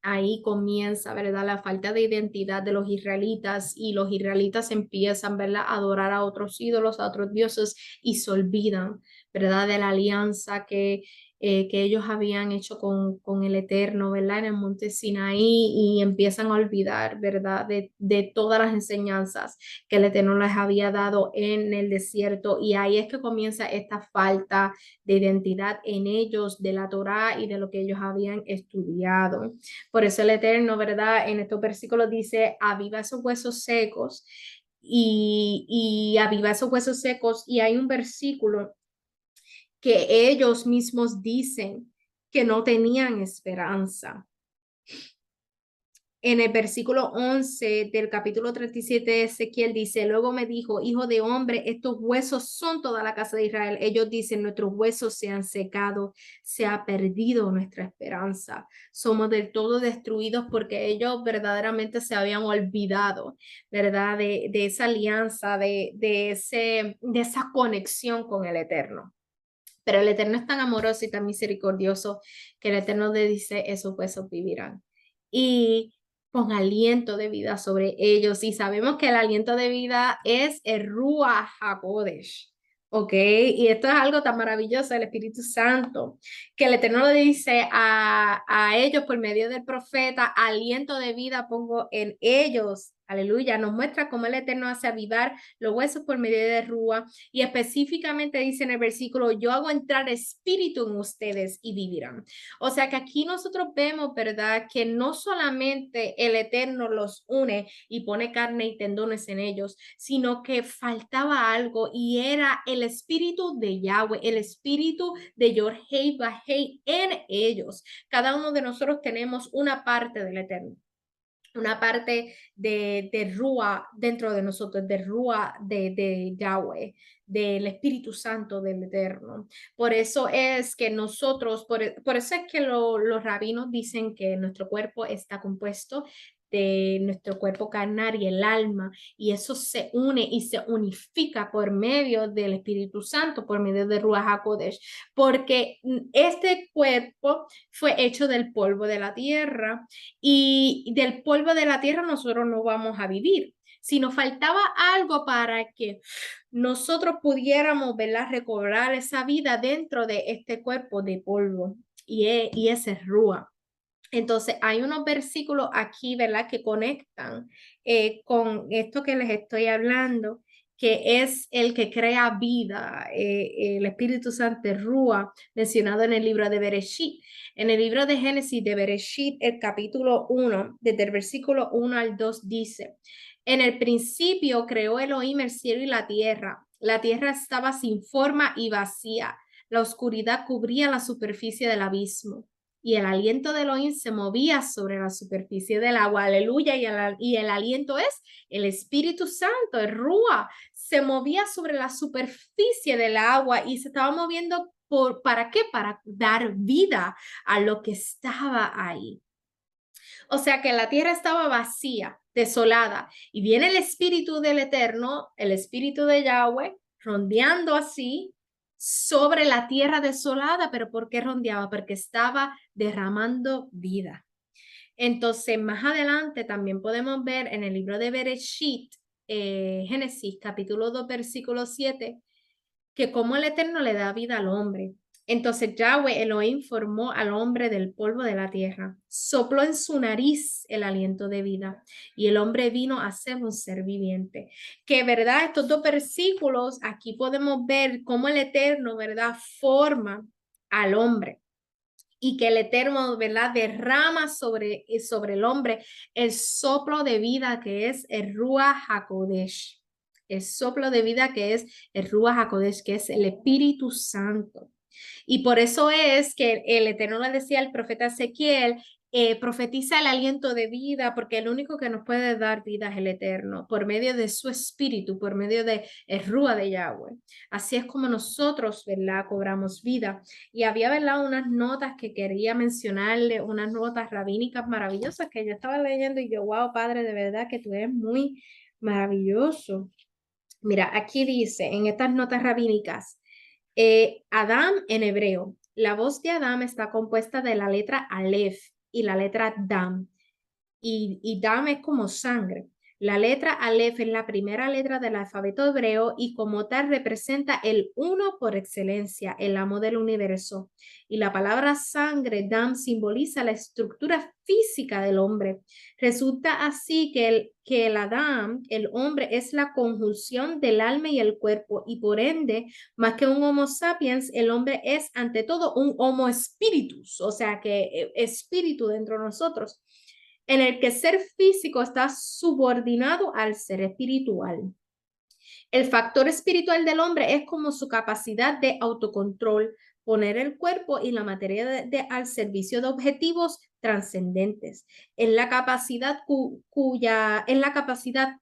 Ahí comienza, ¿verdad?, la falta de identidad de los israelitas, y los israelitas empiezan, ¿verdad?, a adorar a otros ídolos, a otros dioses, y se olvidan, ¿verdad?, de la alianza que ellos habían hecho con el Eterno, ¿verdad?, en el monte Sinaí, y empiezan a olvidar, ¿verdad?, de todas las enseñanzas que el Eterno les había dado en el desierto. Y ahí es que comienza esta falta de identidad en ellos, de la Torá y de lo que ellos habían estudiado. Por eso el Eterno, ¿verdad?, en estos versículos dice, aviva esos huesos secos, y aviva esos huesos secos. Y hay un versículo que ellos mismos dicen que no tenían esperanza. En el versículo 11 del capítulo 37 de Ezequiel dice, luego me dijo, hijo de hombre, estos huesos son toda la casa de Israel. Ellos dicen, nuestros huesos se han secado, se ha perdido nuestra esperanza. Somos del todo destruidos, porque ellos verdaderamente se habían olvidado, ¿verdad?, de esa alianza, de esa conexión con el Eterno. Pero el Eterno es tan amoroso y tan misericordioso que el Eterno le dice, esos huesos vivirán. Y con aliento de vida sobre ellos. Y sabemos que el aliento de vida es el Ruach HaKodesh. ¿Ok? Y esto es algo tan maravilloso, el Espíritu Santo, que el Eterno le dice a ellos por medio del profeta, aliento de vida pongo en ellos. Aleluya. Nos muestra cómo el Eterno hace avivar los huesos por medio de Ruach. Y específicamente dice en el versículo, yo hago entrar espíritu en ustedes y vivirán. O sea que aquí nosotros vemos, ¿verdad?, que no solamente el Eterno los une y pone carne y tendones en ellos, sino que faltaba algo, y era el espíritu de Yahweh, el espíritu de Yorhei Bahei en ellos. Cada uno de nosotros tenemos una parte del Eterno, una parte de Rúa dentro de nosotros, de Rúa de Yahweh, del Espíritu Santo del Eterno. Por eso es que nosotros, por eso es que los rabinos dicen que nuestro cuerpo está compuesto de nuestro cuerpo carnal y el alma, y eso se une y se unifica por medio del Espíritu Santo, por medio de Ruach HaKodesh, porque este cuerpo fue hecho del polvo de la tierra, y del polvo de la tierra nosotros no vamos a vivir. Si nos faltaba algo para que nosotros pudiéramos, ¿verdad?, recobrar esa vida dentro de este cuerpo de polvo, y ese es Rúa. Entonces, hay unos versículos aquí, ¿verdad?, que conectan con esto que les estoy hablando, que es el que crea vida, el Espíritu Santo, Rúa, mencionado en el libro de Bereshit. En el libro de Génesis de Bereshit, el capítulo 1, desde el versículo 1 al 2 dice: en el principio creó Elohim el cielo y la tierra. La tierra estaba sin forma y vacía. La oscuridad cubría la superficie del abismo y el aliento de Elohim se movía sobre la superficie del agua. Aleluya. Y el aliento es el Espíritu Santo, el Rúa. Se movía sobre la superficie del agua y se estaba moviendo ¿para qué? Para dar vida a lo que estaba ahí. O sea que la tierra estaba vacía, desolada, y viene el Espíritu del Eterno, el Espíritu de Yahweh, rondeando así sobre la tierra desolada. ¿Pero por qué rondeaba? Porque estaba derramando vida. Entonces, más adelante también podemos ver en el libro de Bereshit, Génesis, capítulo 2, versículo 7, que como el Eterno le da vida al hombre. Entonces Yahweh Elohim formó al hombre del polvo de la tierra, sopló en su nariz el aliento de vida y el hombre vino a ser un ser viviente. Que verdad, estos dos versículos aquí podemos ver cómo el Eterno, verdad, forma al hombre y que el Eterno, verdad, derrama sobre el hombre el soplo de vida que es el Ruach HaKodesh. El soplo de vida que es el Ruach HaKodesh, que es el Espíritu Santo. Y por eso es que el Eterno le decía al profeta Ezequiel: profetiza el aliento de vida, porque el único que nos puede dar vida es el Eterno, por medio de su espíritu, por medio de el Rúa de Yahweh. Así es como nosotros, ¿verdad?, cobramos vida. Y había, ¿verdad?, unas notas que quería mencionarle, unas notas rabínicas maravillosas que yo estaba leyendo y yo, wow, Padre, de verdad que tú eres muy maravilloso. Mira, aquí dice en estas notas rabínicas, Adam en hebreo. La voz de Adam está compuesta de la letra Aleph y la letra Dam. Y Dam es como sangre. La letra Aleph es la primera letra del alfabeto hebreo y como tal representa el uno por excelencia, el amo del universo. Y la palabra sangre, Dam, simboliza la estructura física del hombre. Resulta así que el Adam, el hombre, es la conjunción del alma y el cuerpo, y por ende, más que un Homo sapiens, el hombre es ante todo un Homo spiritus, o sea que espíritu dentro de nosotros, en el que el ser físico está subordinado al ser espiritual. El factor espiritual del hombre es como su capacidad de autocontrol, poner el cuerpo y la materia al servicio de objetivos trascendentes. Es la capacidad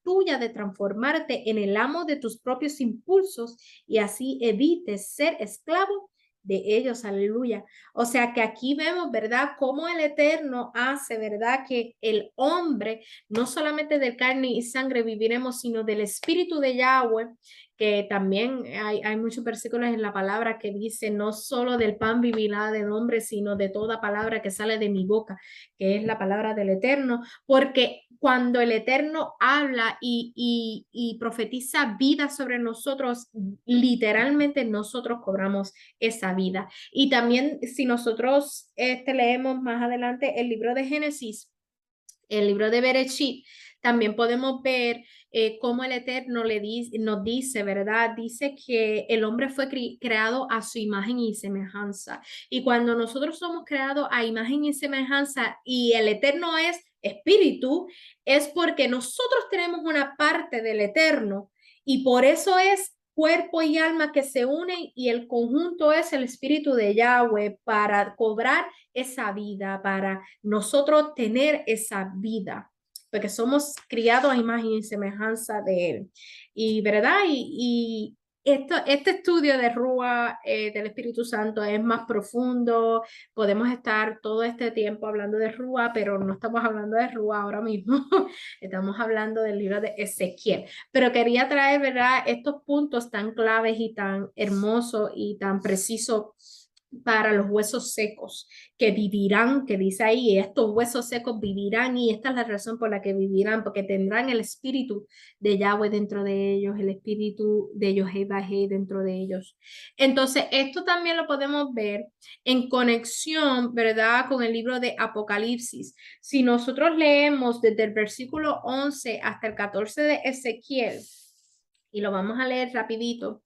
tuya de transformarte en el amo de tus propios impulsos y así evites ser esclavo de ellos, aleluya. O sea que aquí vemos, ¿verdad?, cómo el Eterno hace, ¿verdad?, que el hombre, no solamente de carne y sangre viviremos, sino del Espíritu de Yahweh, que también hay muchos versículos en la palabra que dice, no solo del pan vivirá del hombre, sino de toda palabra que sale de mi boca, que es la palabra del Eterno, porque cuando el Eterno habla y profetiza vida sobre nosotros, literalmente nosotros cobramos esa vida. Y también si nosotros leemos más adelante el libro de Génesis, el libro de Bereshit, también podemos ver cómo el Eterno nos dice, ¿verdad? Dice que el hombre fue creado a su imagen y semejanza. Y cuando nosotros somos creados a imagen y semejanza y el Eterno es espíritu, es porque nosotros tenemos una parte del Eterno y por eso es cuerpo y alma que se unen y el conjunto es el espíritu de Yahweh para cobrar esa vida, para nosotros tener esa vida, porque somos criados a imagen y semejanza de Él. Y verdad, y Este estudio de Rúa, del Espíritu Santo, es más profundo. Podemos estar todo este tiempo hablando de Rúa, pero no estamos hablando de Rúa ahora mismo. Estamos hablando del libro de Ezequiel. Pero quería traer, ¿verdad?, estos puntos tan claves y tan hermosos y tan precisos para los huesos secos que vivirán, que dice ahí, estos huesos secos vivirán, y esta es la razón por la que vivirán, porque tendrán el espíritu de Yahweh dentro de ellos, el espíritu de Yohei dentro de ellos. Entonces, esto también lo podemos ver en conexión, ¿verdad?, con el libro de Apocalipsis. Si nosotros leemos desde el versículo 11 hasta el 14 de Ezequiel, y lo vamos a leer rapidito.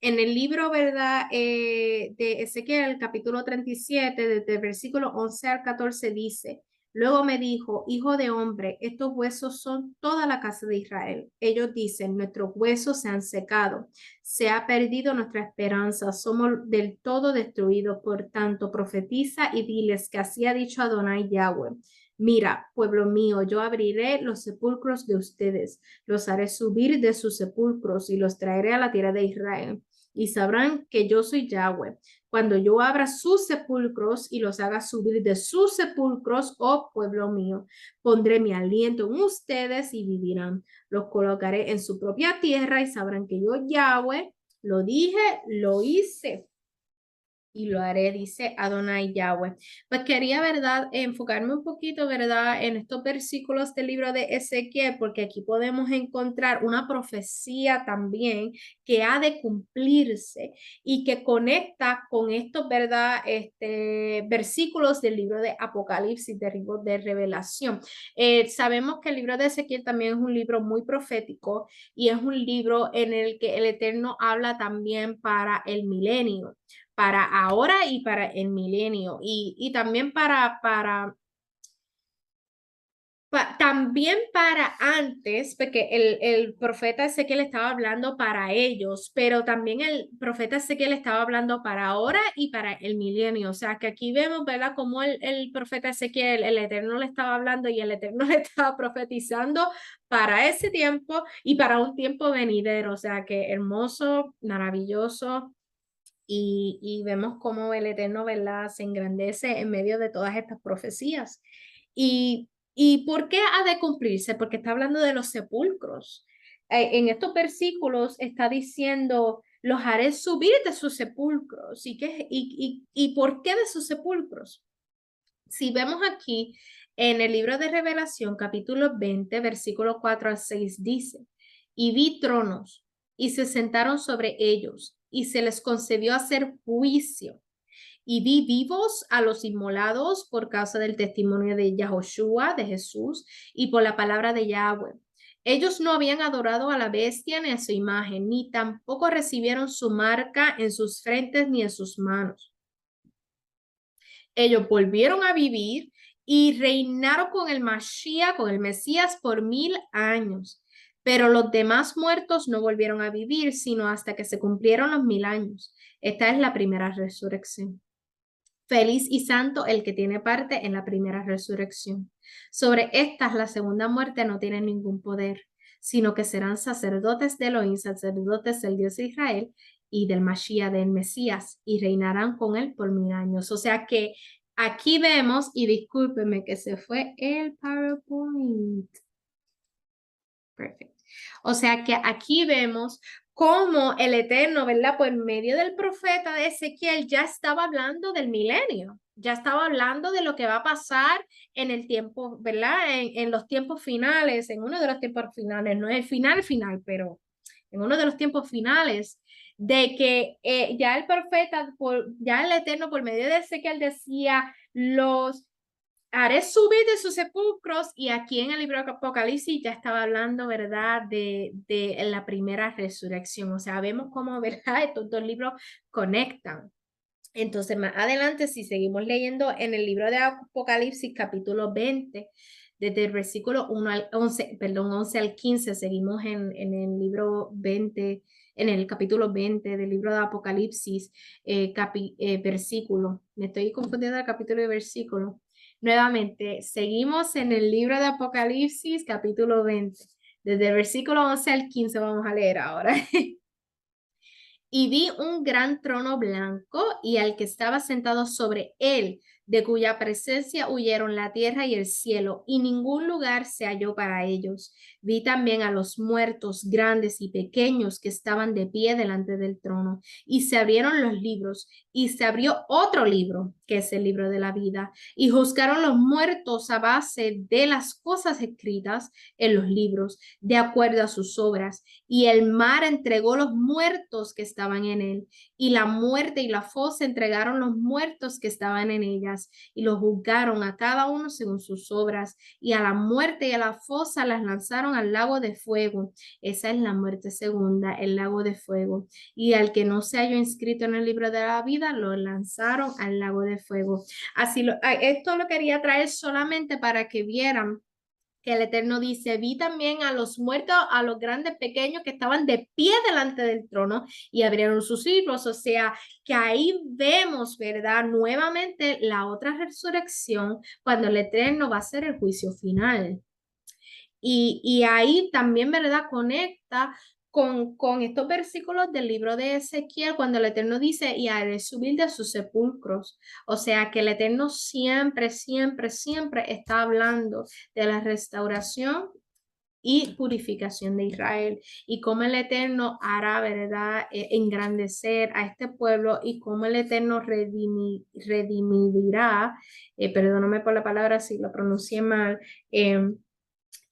En el libro, ¿verdad?, de Ezequiel, capítulo 37, desde el versículo 11 al 14, dice: luego me dijo, hijo de hombre, estos huesos son toda la casa de Israel. Ellos dicen, nuestros huesos se han secado, se ha perdido nuestra esperanza, somos del todo destruidos. Por tanto, profetiza y diles que así ha dicho Adonai Yahweh. Mira, pueblo mío, yo abriré los sepulcros de ustedes, los haré subir de sus sepulcros y los traeré a la tierra de Israel. Y sabrán que yo soy Yahweh, cuando yo abra sus sepulcros y los haga subir de sus sepulcros, oh pueblo mío. Pondré mi aliento en ustedes y vivirán. Los colocaré en su propia tierra y sabrán que yo, Yahweh, lo dije, lo hice y lo haré, dice Adonai Yahweh. Pues quería, ¿verdad?, enfocarme un poquito, ¿verdad?, en estos versículos del libro de Ezequiel, porque aquí podemos encontrar una profecía también que ha de cumplirse y que conecta con estos, ¿verdad?, versículos del libro de Apocalipsis, del libro de Revelación. Sabemos que el libro de Ezequiel también es un libro muy profético y es un libro en el que el Eterno habla también para el milenio, para ahora y para el milenio, y también también para antes, porque el profeta Ezequiel estaba hablando para ellos, pero también el profeta Ezequiel estaba hablando para ahora y para el milenio. O sea, que aquí vemos, ¿verdad?, cómo el profeta Ezequiel, el Eterno le estaba hablando y el Eterno le estaba profetizando para ese tiempo y para un tiempo venidero. O sea, que hermoso, maravilloso. Y vemos cómo el Eterno, ¿verdad?, se engrandece en medio de todas estas profecías. ¿Y por qué ha de cumplirse? Porque está hablando de los sepulcros. En estos versículos está diciendo, los haré subir de sus sepulcros. ¿Y por qué de sus sepulcros? Si vemos aquí en el libro de Revelación, capítulo 20, versículo 4 al 6, dice: y vi tronos, y se sentaron sobre ellos, y se les concedió hacer juicio. Y vi vivos a los inmolados por causa del testimonio de Yahoshua, de Jesús, y por la palabra de Yahweh. Ellos no habían adorado a la bestia ni a su imagen, ni tampoco recibieron su marca en sus frentes ni en sus manos. Ellos volvieron a vivir y reinaron con el Mashiach, con el Mesías, por 1000 años. Pero los demás muertos no volvieron a vivir, sino hasta que se cumplieron los 1000 años. Esta es la primera resurrección. Feliz y santo el que tiene parte en la primera resurrección. Sobre estas, la segunda muerte no tiene ningún poder, sino que serán sacerdotes de Elohim, sacerdotes del Dios de Israel y del Mashiach, del Mesías, y reinarán con él por 1000 años. O sea que aquí vemos, y discúlpeme que se fue el PowerPoint. Perfecto. O sea que aquí vemos cómo el Eterno, ¿verdad?, por medio del profeta de Ezequiel ya estaba hablando del milenio, ya estaba hablando de lo que va a pasar en el tiempo, ¿verdad?, en los tiempos finales, en uno de los tiempos finales, no es el final, pero en uno de los tiempos finales, de que ya el profeta, ya el Eterno por medio de Ezequiel decía, los haré subir de sus sepulcros, y aquí en el libro de Apocalipsis ya estaba hablando, ¿verdad?, de la primera resurrección. O sea, vemos cómo, ¿verdad?, estos dos libros conectan. Entonces, más adelante, si seguimos leyendo en el libro de Apocalipsis, capítulo 20, desde el versículo 1 al 11, perdón, 11 al 15, seguimos en el libro 20, en el capítulo 20 del libro de Apocalipsis, versículo. Me estoy confundiendo el capítulo y versículo. Nuevamente, seguimos en el libro de Apocalipsis, capítulo 20. Desde el versículo 11 al 15 vamos a leer ahora. Y vi un gran trono blanco y al que estaba sentado sobre él, de cuya presencia huyeron la tierra y el cielo, y ningún lugar se halló para ellos. Vi también a los muertos, grandes y pequeños, que estaban de pie delante del trono, y se abrieron los libros, y se abrió otro libro, que es el libro de la vida, y juzgaron los muertos a base de las cosas escritas en los libros, de acuerdo a sus obras. Y el mar entregó los muertos que estaban en él, y la muerte y la fosa entregaron los muertos que estaban en ellas, y los juzgaron a cada uno según sus obras, y a la muerte y a la fosa las lanzaron al lago de fuego. Esa es la muerte segunda, el lago de fuego. Y al que no se halló inscrito en el libro de la vida, lo lanzaron al lago de fuego. Esto lo quería traer solamente para que vieran que el Eterno dice: vi también a los muertos, a los grandes, pequeños, que estaban de pie delante del trono y abrieron sus libros. O sea, que ahí vemos, ¿verdad? Nuevamente la otra resurrección, cuando el Eterno va a hacer el juicio final. Y ahí también, ¿verdad? Conecta con estos versículos del libro de Ezequiel, cuando el Eterno dice: y haré subir de sus sepulcros. O sea, que el Eterno siempre, siempre, siempre está hablando de la restauración y purificación de Israel, y cómo el Eterno hará, ¿verdad?, engrandecer a este pueblo, y cómo el Eterno redimirá, perdóname por la palabra si lo pronuncié mal,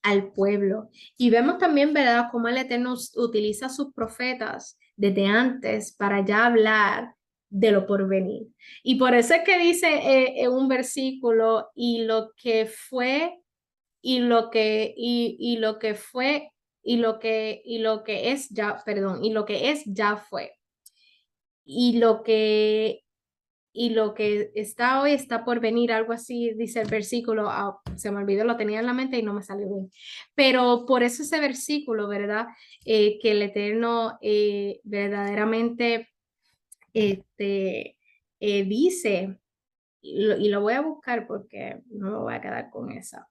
al pueblo. Y vemos también, ¿verdad?, cómo el Eterno utiliza a sus profetas desde antes para ya hablar de lo por venir. Y por eso es que dice en un versículo: y lo que fue, y lo que fue, y lo que es ya, perdón, y lo que es ya fue. Y lo que y lo que está hoy está por venir, algo así dice el versículo. Se me olvidó, lo tenía en la mente y no me salió bien. Pero por eso ese versículo, ¿verdad? Que el Eterno verdaderamente este, dice, y lo voy a buscar porque no me voy a quedar con esa.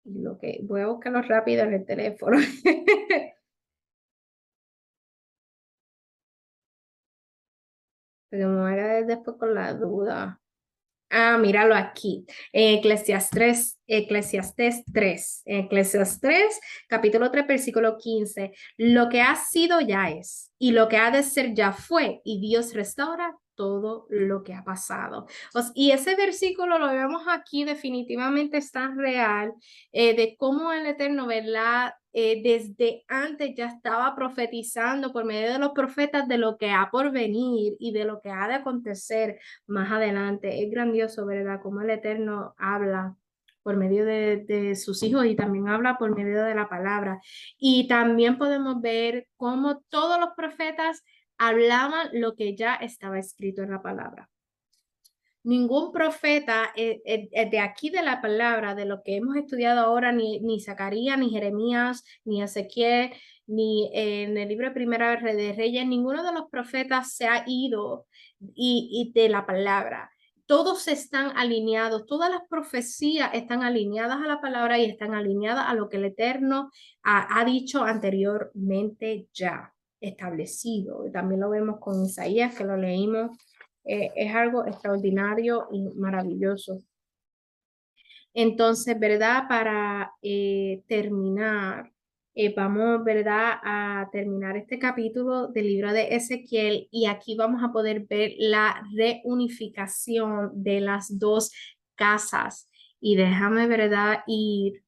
Voy a buscarlo rápido en el teléfono. Porque me voy a quedar después con la duda. Ah, míralo aquí. Eclesiastés 3. Eclesiastés, capítulo 3, versículo 15. Lo que ha sido ya es, y lo que ha de ser ya fue, y Dios restaura todo lo que ha pasado. Y ese versículo lo vemos aquí, definitivamente es tan real, de cómo el Eterno, ¿verdad? Desde antes ya estaba profetizando por medio de los profetas de lo que ha por venir y de lo que ha de acontecer más adelante. Es grandioso, ¿verdad? Cómo el Eterno habla por medio de sus hijos, y también habla por medio de la palabra. Y también podemos ver cómo todos los profetas hablaban lo que ya estaba escrito en la palabra. Ningún profeta de aquí de la palabra, de lo que hemos estudiado ahora, ni Zacarías, ni Jeremías, ni Ezequiel, ni en el libro de Primera de Reyes, ninguno de los profetas se ha ido y de la palabra. Todos están alineados, todas las profecías están alineadas a la palabra y están alineadas a lo que el Eterno ha dicho anteriormente, ya establecido. También lo vemos con Isaías, que lo leímos. Es algo extraordinario y maravilloso. Entonces, ¿verdad? Para terminar, vamos, ¿verdad?, a terminar este capítulo del libro de Ezequiel, y aquí vamos a poder ver la reunificación de las dos casas. Y déjame, ¿verdad?, ir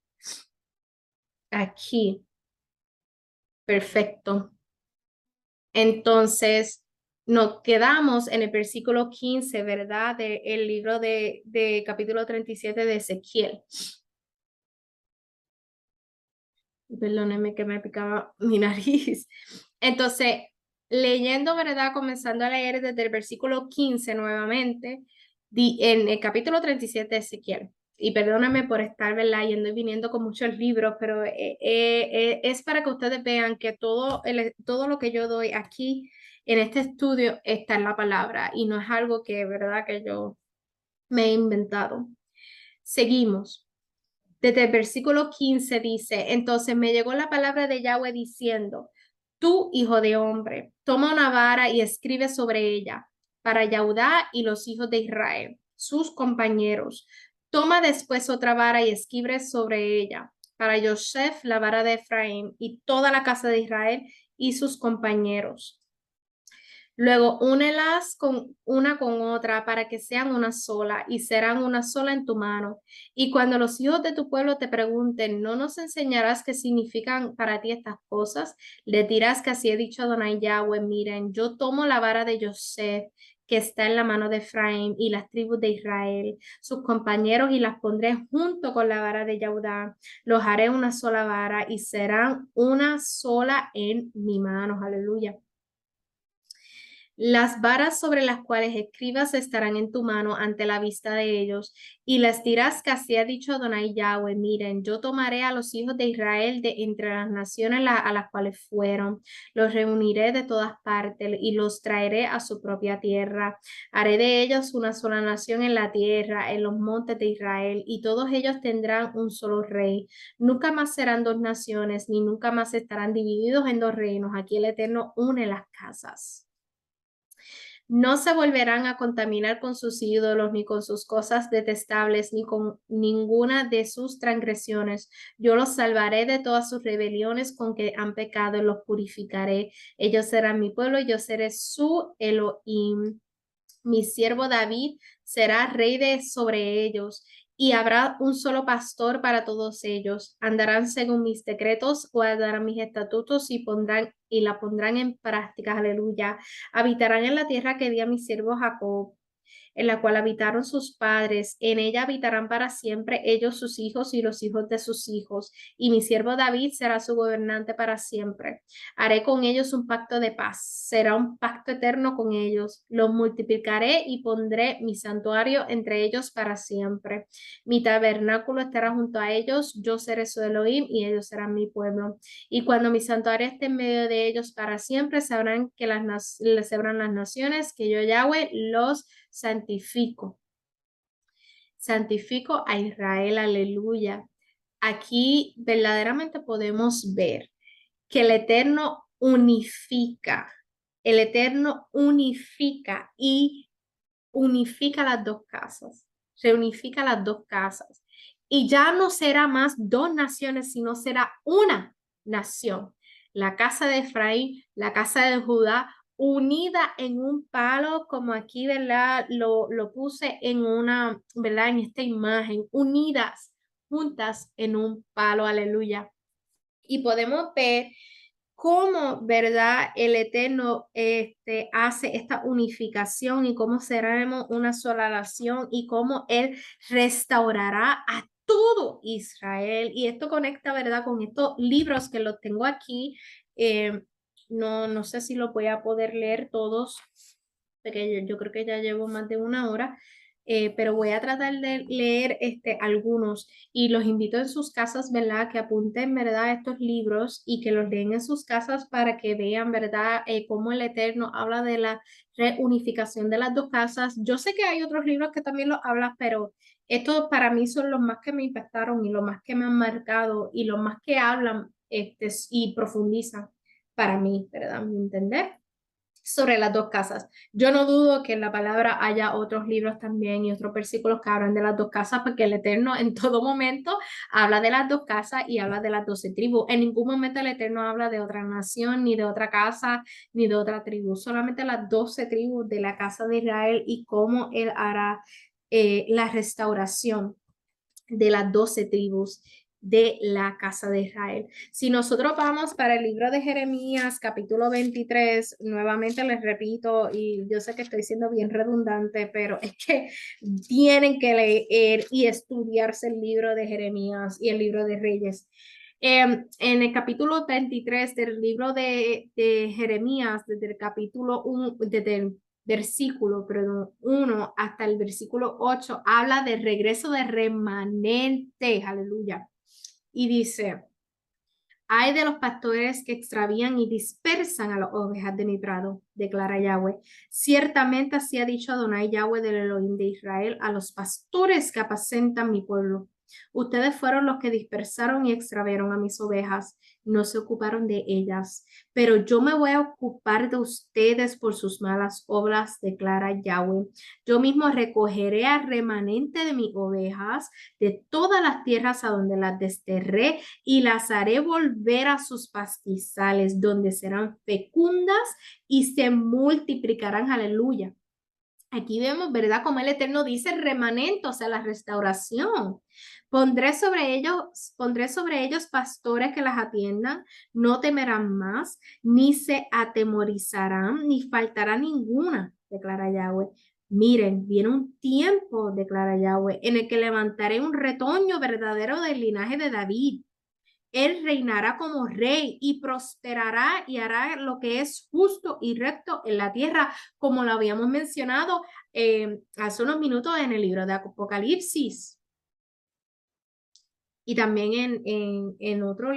aquí. Perfecto. Entonces, nos quedamos en el versículo 15, ¿verdad? Del libro de capítulo 37 de Ezequiel. Perdóneme que me picaba mi nariz. Entonces, leyendo, ¿verdad? Comenzando a leer desde el versículo 15 nuevamente, en el capítulo 37 de Ezequiel. Y perdóname por estar, ¿verdad?, yendo y viniendo con muchos libros, pero es para que ustedes vean que todo lo que yo doy aquí en este estudio está en la palabra, y no es algo que, ¿verdad?, que yo me he inventado. Seguimos. Desde el versículo 15 dice: entonces me llegó la palabra de Yahweh diciendo: Tú, hijo de hombre, toma una vara y escribe sobre ella para Yahudá y los hijos de Israel, sus compañeros. Toma después otra vara y escribe sobre ella para Yosef, la vara de Efraín y toda la casa de Israel y sus compañeros. Luego únelas con otra para que sean una sola y serán una sola en tu mano. Y cuando los hijos de tu pueblo te pregunten, ¿no nos enseñarás qué significan para ti estas cosas? Le dirás que así he dicho a Adonai Yahweh, miren, yo tomo la vara de Yosef que está en la mano de Efraín y las tribus de Israel, sus compañeros, y las pondré junto con la vara de Yahudá. Los haré una sola vara y serán una sola en mi mano. Aleluya. Las varas sobre las cuales escribas estarán en tu mano ante la vista de ellos, y les dirás que así ha dicho Adonai Yahweh, miren, yo tomaré a los hijos de Israel de entre las naciones a las cuales fueron, los reuniré de todas partes y los traeré a su propia tierra. Haré de ellos una sola nación en la tierra, en los montes de Israel, y todos ellos tendrán un solo rey. Nunca más serán dos naciones, ni nunca más estarán divididos en dos reinos. Aquí el Eterno une las casas. No se volverán a contaminar con sus ídolos, ni con sus cosas detestables, ni con ninguna de sus transgresiones. Yo los salvaré de todas sus rebeliones con que han pecado y los purificaré. Ellos serán mi pueblo y yo seré su Elohim. Mi siervo David será rey de sobre ellos, y habrá un solo pastor para todos ellos. Andarán según mis decretos, guardarán mis estatutos y la pondrán en práctica. Aleluya. Habitarán en la tierra que di a mi siervo Jacob, en la cual habitaron sus padres. En ella habitarán para siempre ellos, sus hijos y los hijos de sus hijos. Y mi siervo David será su gobernante para siempre. Haré con ellos un pacto de paz. Será un pacto eterno con ellos. Los multiplicaré y pondré mi santuario entre ellos para siempre. Mi tabernáculo estará junto a ellos. Yo seré su Elohim y ellos serán mi pueblo. Y cuando mi santuario esté en medio de ellos para siempre, sabrán que sabrán las naciones que yo, Yahweh, los santifico. Santifico a Israel, aleluya. Aquí verdaderamente podemos ver que el Eterno unifica y unifica las dos casas, reunifica las dos casas. Y ya no será más dos naciones, sino será una nación. La casa de Efraín, la casa de Judá, unida en un palo, como aquí, ¿verdad? Lo puse en una, ¿verdad? En esta imagen, unidas, juntas en un palo, aleluya. Y podemos ver cómo, ¿verdad? El Eterno hace esta unificación y cómo seremos una sola nación y cómo Él restaurará a todo Israel. Y esto conecta, ¿verdad? Con estos libros que los tengo aquí. Eh, no sé si los voy a poder leer todos, porque yo creo que ya llevo más de una hora. Pero voy a tratar de leer algunos y los invito en sus casas, ¿verdad? Que apunten, ¿verdad? Estos libros y que los leen en sus casas para que vean, ¿verdad? Cómo el Eterno habla de la reunificación de las dos casas. Yo sé que hay otros libros que también los hablan, pero estos para mí son los más que me impactaron y los más que me han marcado y los más que hablan y profundizan para mí, ¿verdad? ¿Me entender? Sobre las dos casas. Yo no dudo que en la palabra haya otros libros también y otros versículos que hablan de las dos casas, porque el Eterno en todo momento habla de las dos casas y habla de las 12 tribus. En ningún momento el Eterno habla de otra nación, ni de otra casa, ni de otra tribu. Solamente las 12 tribus de la casa de Israel y cómo Él hará la restauración de las 12 tribus de la casa de Israel. Si nosotros vamos para el libro de Jeremías, capítulo 23, nuevamente les repito, y yo sé que estoy siendo bien redundante, pero es que tienen que leer y estudiarse el libro de Jeremías y el libro de Reyes. En el capítulo 23 del libro de Jeremías, desde el capítulo 1, desde el versículo, perdón, 1 hasta el versículo 8, habla del regreso de remanentes, aleluya. Y dice, hay de los pastores que extravían y dispersan a las ovejas de mi prado, declara Yahweh. Ciertamente así ha dicho Adonai Yahweh del Elohim de Israel a los pastores que apacentan mi pueblo. Ustedes fueron los que dispersaron y extraviaron a mis ovejas, no se ocuparon de ellas. Pero yo me voy a ocupar de ustedes por sus malas obras, declara Yahweh. Yo mismo recogeré al remanente de mis ovejas de todas las tierras a donde las desterré y las haré volver a sus pastizales, donde serán fecundas y se multiplicarán. Aleluya. Aquí vemos, ¿verdad? Como el Eterno dice remanente, o sea, la restauración. Pondré sobre ellos pastores que las atiendan, no temerán más, ni se atemorizarán, ni faltará ninguna, declara Yahweh. Miren, viene un tiempo, declara Yahweh, en el que levantaré un retoño verdadero del linaje de David. Él reinará como rey y prosperará y hará lo que es justo y recto en la tierra, como lo habíamos mencionado hace unos minutos en el libro de Apocalipsis. Y también en otro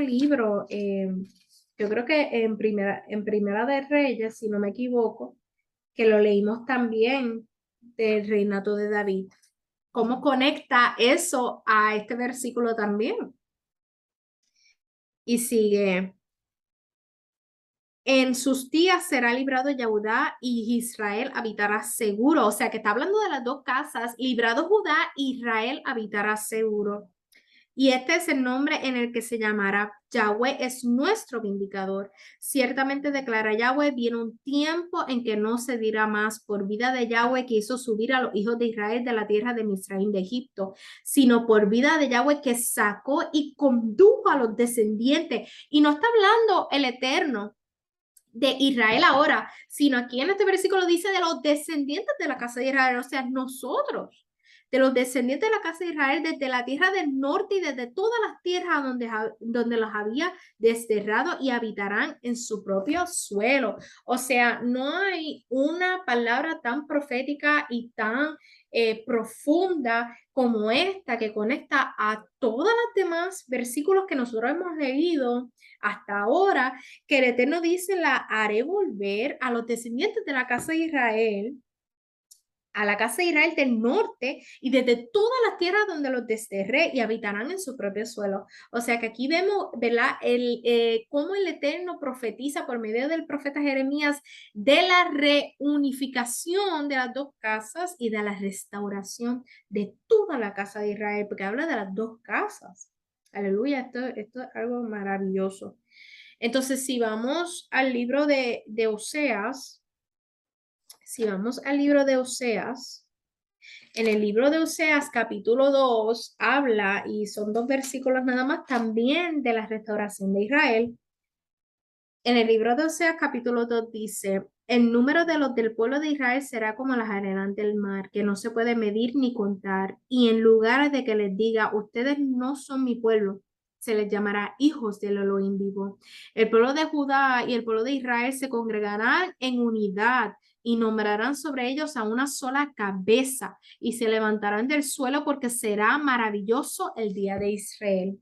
libro, yo creo que en Primera de Reyes, si no me equivoco, que lo leímos también del reinato de David. ¿Cómo conecta eso a este versículo también? Y sigue, en sus días será librado Yahudá y Israel habitará seguro. O sea que está hablando de las dos casas, librado Judá, Israel habitará seguro. Y este es el nombre en el que se llamará. Yahweh es nuestro vindicador. Ciertamente declara Yahweh, viene un tiempo en que no se dirá más por vida de Yahweh que hizo subir a los hijos de Israel de la tierra de Misraim de Egipto, sino por vida de Yahweh que sacó y condujo a los descendientes. Y no está hablando el Eterno de Israel ahora, sino aquí en este versículo dice de los descendientes de la casa de Israel, o sea, nosotros, de los descendientes de la casa de Israel desde la tierra del norte y desde todas las tierras donde los había desterrado y habitarán en su propio suelo. O sea, no hay una palabra tan profética y tan profunda como esta que conecta a todos los demás versículos que nosotros hemos leído hasta ahora, que el Eterno dice, la haré volver a los descendientes de la casa de Israel, a la casa de Israel del norte y desde todas las tierras donde los desterré y habitarán en su propio suelo. O sea que aquí vemos, ¿verdad? Cómo el Eterno profetiza por medio del profeta Jeremías de la reunificación de las dos casas y de la restauración de toda la casa de Israel, porque habla de las dos casas. Aleluya, esto es algo maravilloso. Entonces, si vamos al libro de Oseas, si vamos al libro de Oseas, en el libro de Oseas capítulo 2 habla, y son dos versículos nada más, también de la restauración de Israel. En el libro de Oseas capítulo 2 dice, el número de los del pueblo de Israel será como las arenas del mar, que no se puede medir ni contar, y en lugar de que les diga, ustedes no son mi pueblo, se les llamará hijos del Elohim vivo. El pueblo de Judá y el pueblo de Israel se congregarán en unidad y nombrarán sobre ellos a una sola cabeza y se levantarán del suelo porque será maravilloso el día de Israel.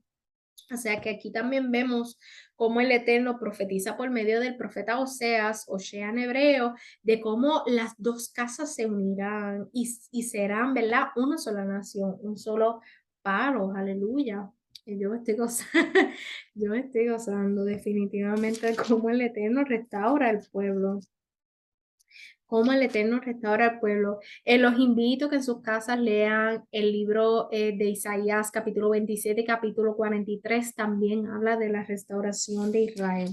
O sea que aquí también vemos cómo el Eterno profetiza por medio del profeta Oseas, Osea en hebreo, de cómo las dos casas se unirán y serán, ¿verdad? Una sola nación, un solo palo, aleluya. Y yo me estoy gozando, yo me estoy gozando definitivamente de cómo el Eterno restaura el pueblo. Cómo el Eterno restaura al pueblo. Los invito a que en sus casas lean el libro de Isaías, capítulo 27, capítulo 43, también habla de la restauración de Israel.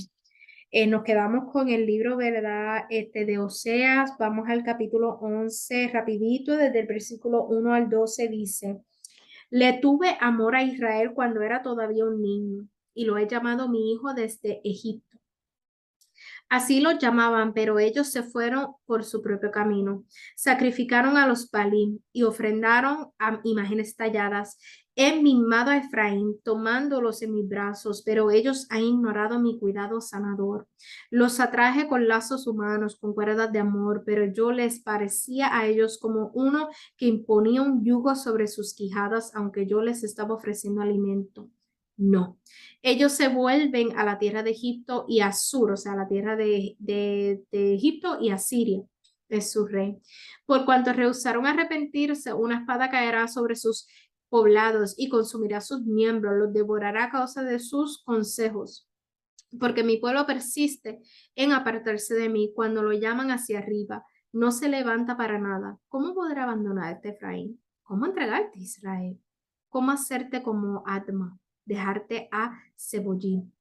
Nos quedamos con el libro, ¿verdad? De Oseas, vamos al capítulo 11, rapidito, desde el versículo 1 al 12 dice, le tuve amor a Israel cuando era todavía un niño y lo he llamado mi hijo desde Egipto. Así los llamaban, pero ellos se fueron por su propio camino. Sacrificaron a los Balim y ofrendaron a imágenes talladas. He mimado a Efraín, tomándolos en mis brazos, pero ellos han ignorado mi cuidado sanador. Los atraje con lazos humanos, con cuerdas de amor, pero yo les parecía a ellos como uno que imponía un yugo sobre sus quijadas, aunque yo les estaba ofreciendo alimento. No, ellos se vuelven a la tierra de Egipto y a Sur, o sea, a la tierra de Egipto y a Siria, es su rey. Por cuanto rehusaron arrepentirse, una espada caerá sobre sus poblados y consumirá sus miembros, los devorará a causa de sus consejos. Porque mi pueblo persiste en apartarse de mí cuando lo llaman hacia arriba, no se levanta para nada. ¿Cómo podrá abandonarte, Efraín? ¿Cómo entregarte, Israel? ¿Cómo hacerte como Adma, dejarte a Zebollín?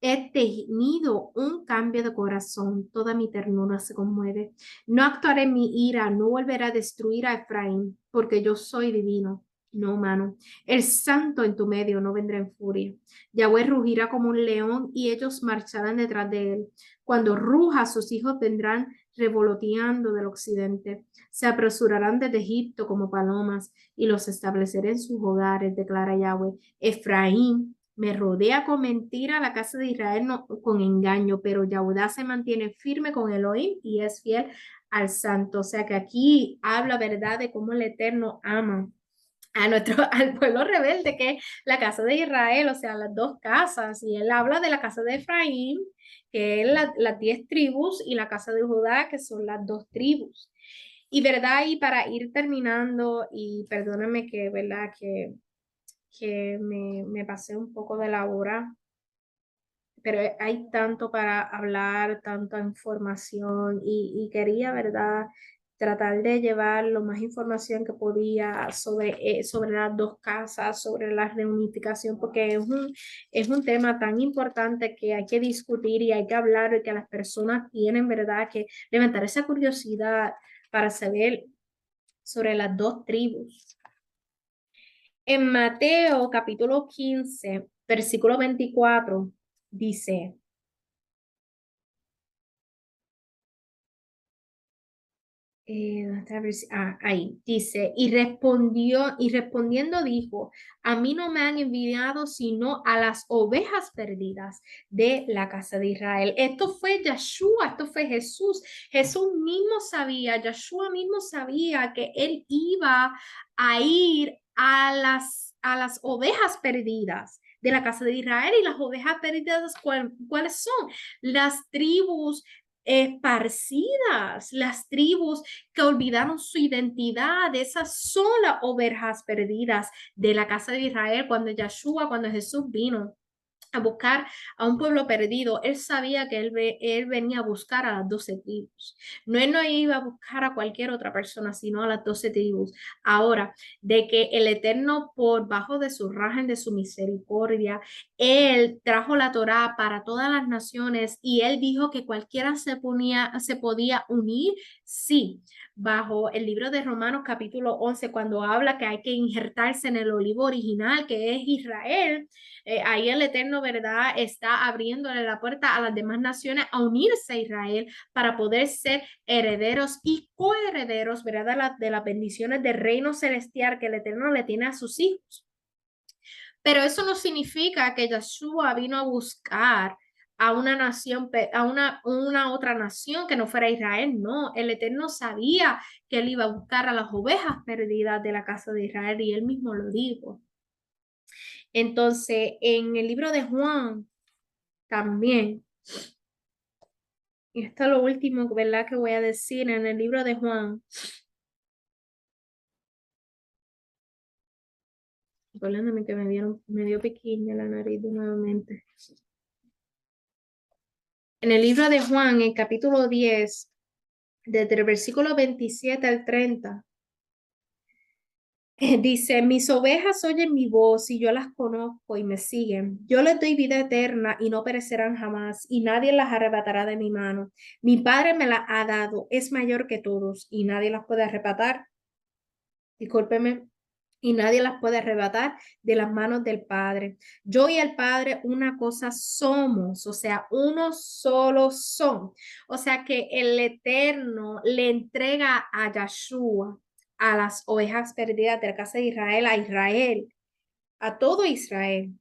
He tenido un cambio de corazón, toda mi ternura se conmueve. No actuaré en mi ira, no volveré a destruir a Efraín, porque yo soy divino, no humano. El santo en tu medio no vendrá en furia. Yahweh rugirá como un león y ellos marcharán detrás de él. Cuando ruja, sus hijos vendrán revoloteando del occidente. Se apresurarán desde Egipto como palomas y los estableceré en sus hogares, declara Yahweh. Efraín me rodea con mentira la casa de Israel con engaño, pero Yahudá se mantiene firme con Elohim y es fiel al santo. O sea que aquí habla verdad de cómo el Eterno ama al pueblo rebelde que es la casa de Israel, o sea, las dos casas. Y él habla de la casa de Efraín, que es las 10 tribus, y la casa de Judá, que son las dos tribus. Y verdad, y para ir terminando, y perdóname que, verdad, que me pasé un poco de la hora, pero hay tanto para hablar, tanta información y quería, ¿verdad? Tratar de llevar lo más información que podía sobre las dos casas, sobre la reunificación, porque es un tema tan importante que hay que discutir y hay que hablar y que las personas tienen, ¿verdad? Que levantar esa curiosidad para saber sobre las dos tribus. En Mateo capítulo 15, versículo 24, dice, ahí dice, y respondiendo dijo, a mí no me han enviado sino a las ovejas perdidas de la casa de Israel. Esto fue Yeshua, esto fue Jesús. Jesús mismo sabía, Yeshua mismo sabía que él iba a ir a las ovejas perdidas de la casa de Israel. Y las ovejas perdidas, ¿cuáles son? Las tribus esparcidas, las tribus que olvidaron su identidad. Esas son las ovejas perdidas de la casa de Israel. Cuando Jesús vino a buscar a un pueblo perdido, él sabía que él venía a buscar a las 12 tribus. Él no iba a buscar a cualquier otra persona, sino a las 12 tribus. Ahora, de que el Eterno, por bajo de su rajen de su misericordia, él trajo la Torá para todas las naciones y él dijo que cualquiera se podía unir, sí, bajo el libro de Romanos capítulo 11, cuando habla que hay que injertarse en el olivo original, que es Israel. Ahí el Eterno, ¿verdad? Está abriéndole la puerta a las demás naciones a unirse a Israel para poder ser herederos y coherederos, ¿verdad? De las bendiciones del reino celestial que el Eterno le tiene a sus hijos. Pero eso no significa que Yeshua vino a buscar a una nación, a una otra nación que no fuera Israel. No, el Eterno sabía que él iba a buscar a las ovejas perdidas de la casa de Israel y él mismo lo dijo. Entonces, en el libro de Juan también, y esto es lo último, ¿verdad? Que voy a decir en el libro de Juan. Acordándome que me dio pequeña la nariz de nuevamente. En el libro de Juan, en capítulo 10, desde el versículo 27 al 30, dice, mis ovejas oyen mi voz y yo las conozco y me siguen. Yo les doy vida eterna y no perecerán jamás y nadie las arrebatará de mi mano. Mi Padre me las ha dado, es mayor que todos y nadie las puede arrebatar. Discúlpeme. Y nadie las puede arrebatar de las manos del Padre. Yo y el Padre una cosa somos, o sea, uno solo son. O sea que el Eterno le entrega a Yeshua, a las ovejas perdidas de la casa de Israel, a Israel, a todo Israel.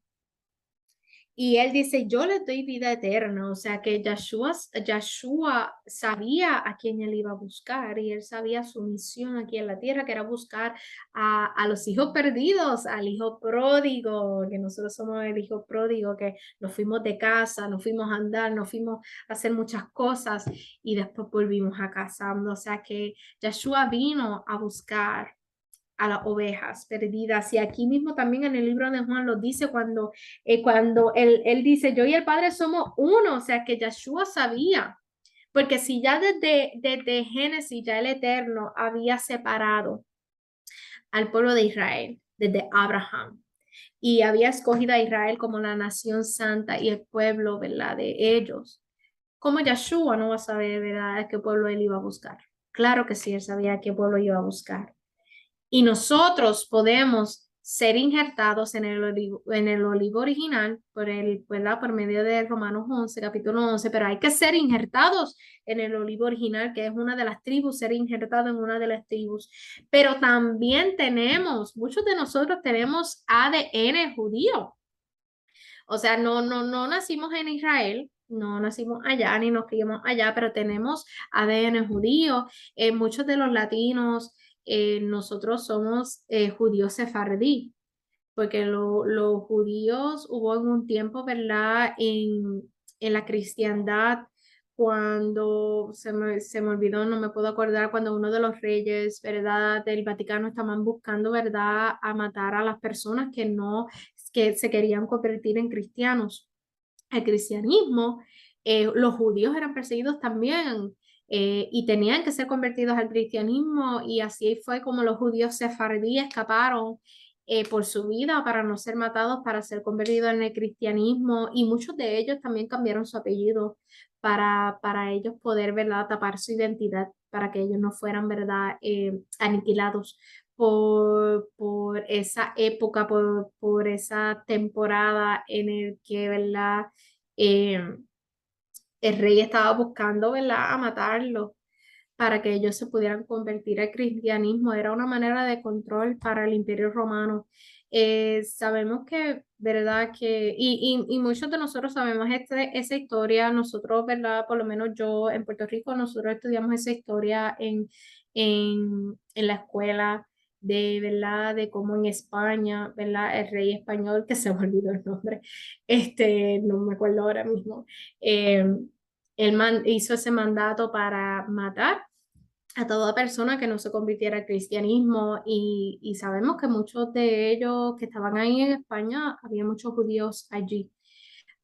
Y él dice, yo le doy vida eterna. O sea que Yeshua sabía a quién él iba a buscar y él sabía su misión aquí en la tierra, que era buscar a los hijos perdidos, al hijo pródigo, que nosotros somos el hijo pródigo, que nos fuimos de casa, nos fuimos a andar, nos fuimos a hacer muchas cosas y después volvimos a casa. O sea que Yeshua vino a buscar a las ovejas perdidas. Y aquí mismo también en el libro de Juan lo dice cuando él dice, yo y el Padre somos uno, o sea que Yeshua sabía, porque si ya desde Génesis ya el Eterno había separado al pueblo de Israel desde Abraham y había escogido a Israel como la nación santa y el pueblo, ¿verdad? De ellos. ¿Cómo Yeshua no va a saber, ¿verdad?, a qué pueblo él iba a buscar? Claro que sí, él sabía a qué pueblo iba a buscar. Y nosotros podemos ser injertados en el olivo original ¿verdad? Por medio de Romanos 11, capítulo 11, pero hay que ser injertados en el olivo original, que es una de las tribus, ser injertado en una de las tribus. Pero también muchos de nosotros tenemos ADN judío. O sea, no nacimos en Israel, no nacimos allá ni nos criamos allá, pero tenemos ADN judío. Muchos de los latinos, nosotros somos judíos sefardí, porque los judíos hubo en un tiempo, ¿verdad? En la cristiandad, cuando se me olvidó, no me puedo acordar, cuando uno de los reyes, ¿verdad? Del Vaticano estaban buscando, ¿verdad? A matar a las personas que se querían convertir en cristianos. El cristianismo, los judíos eran perseguidos también. Y tenían que ser convertidos al cristianismo y así fue como los judíos sefardíes escaparon por su vida para no ser matados, para ser convertidos en el cristianismo y muchos de ellos también cambiaron su apellido para ellos poder, ¿verdad?, tapar su identidad, para que ellos no fueran, ¿verdad?, aniquilados por esa época, por esa temporada en el que, ¿verdad?, eh, el rey estaba buscando, ¿verdad?, a matarlo para que ellos se pudieran convertir al cristianismo. Era una manera de control para el Imperio Romano. Sabemos que, ¿verdad? Y muchos de nosotros sabemos esa historia. Nosotros, ¿verdad? Por lo menos yo en Puerto Rico, nosotros estudiamos esa historia en la escuela. De verdad, de cómo en España, ¿verdad? El rey español, que se me olvidó el nombre, no me acuerdo ahora mismo, eh, hizo ese mandato para matar a toda persona que no se convirtiera al cristianismo y sabemos que muchos de ellos que estaban ahí en España, había muchos judíos allí.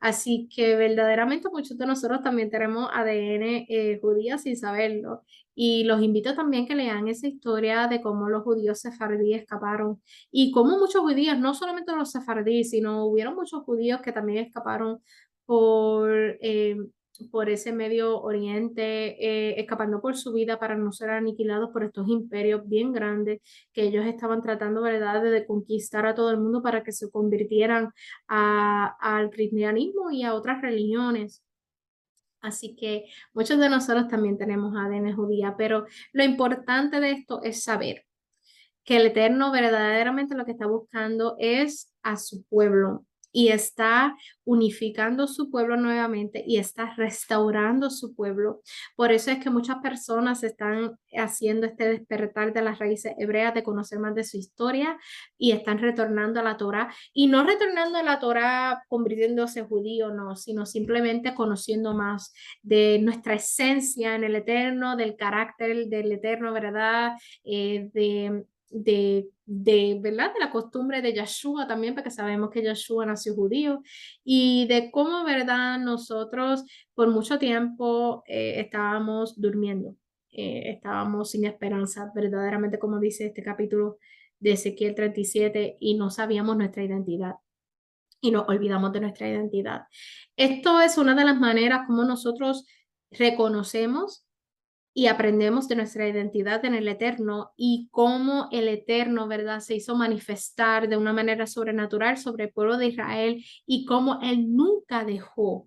Así que verdaderamente muchos de nosotros también tenemos ADN judío sin saberlo. Y los invito también que lean esa historia de cómo los judíos sefardíes escaparon y cómo muchos judíos, no solamente los sefardíes, sino hubieron muchos judíos que también escaparon por, eh, por ese Medio Oriente, escapando por su vida para no ser aniquilados por estos imperios bien grandes que ellos estaban tratando, ¿verdad?, de conquistar a todo el mundo para que se convirtieran al cristianismo y a otras religiones. Así que muchos de nosotros también tenemos ADN judía, pero lo importante de esto es saber que el Eterno verdaderamente lo que está buscando es a su pueblo y está unificando su pueblo nuevamente y está restaurando su pueblo. Por eso es que muchas personas están haciendo este despertar de las raíces hebreas, de conocer más de su historia y están retornando a la Torá y no retornando a la Torá convirtiéndose judío, no, sino simplemente conociendo más de nuestra esencia en el Eterno, del carácter del Eterno, ¿verdad? ¿Verdad? De la costumbre de Yeshua también, porque sabemos que Yeshua nació judío, y de cómo, ¿verdad? Nosotros por mucho tiempo estábamos durmiendo, estábamos sin esperanza, verdaderamente, como dice este capítulo de Ezequiel 37, y no sabíamos nuestra identidad. Y nos olvidamos de nuestra identidad. Esto es una de las maneras como nosotros reconocemos y aprendemos de nuestra identidad en el Eterno y cómo el Eterno, ¿verdad?, se hizo manifestar de una manera sobrenatural sobre el pueblo de Israel y cómo Él nunca dejó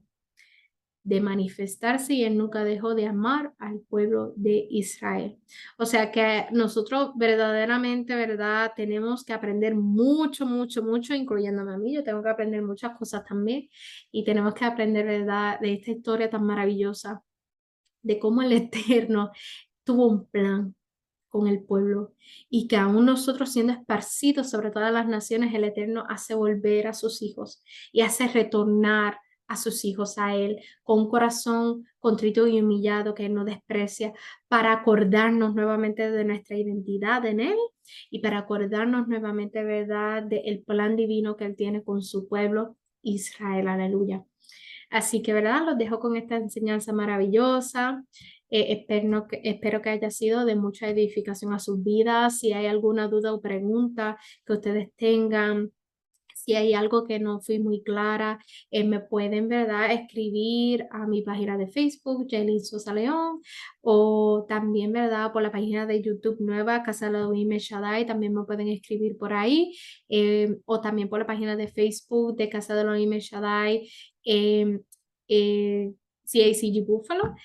de manifestarse y Él nunca dejó de amar al pueblo de Israel. O sea que nosotros verdaderamente, ¿verdad?, tenemos que aprender mucho, mucho, mucho, incluyéndome a mí. Yo tengo que aprender muchas cosas también y tenemos que aprender, ¿verdad?, de esta historia tan maravillosa de cómo el Eterno tuvo un plan con el pueblo y que aún nosotros siendo esparcidos sobre todas las naciones, el Eterno hace volver a sus hijos y hace retornar a sus hijos a Él con un corazón contrito y humillado que Él no desprecia, para acordarnos nuevamente de nuestra identidad en Él y para acordarnos nuevamente, ¿verdad?, del plan divino que Él tiene con su pueblo Israel. Aleluya. Así que, ¿verdad? Los dejo con esta enseñanza maravillosa. Espero que haya sido de mucha edificación a sus vidas. Si hay alguna duda o pregunta que ustedes tengan, si hay algo que no fui muy clara, me pueden, ¿verdad?, escribir a mi página de Facebook, Jaylin Sosa León, o también, ¿verdad?, por la página de YouTube nueva, Casa de Elohim El Shaddai, también me pueden escribir por ahí, o también por la página de Facebook de Casa de Elohim El Shaddai, eh, eh, CACG Buffalo.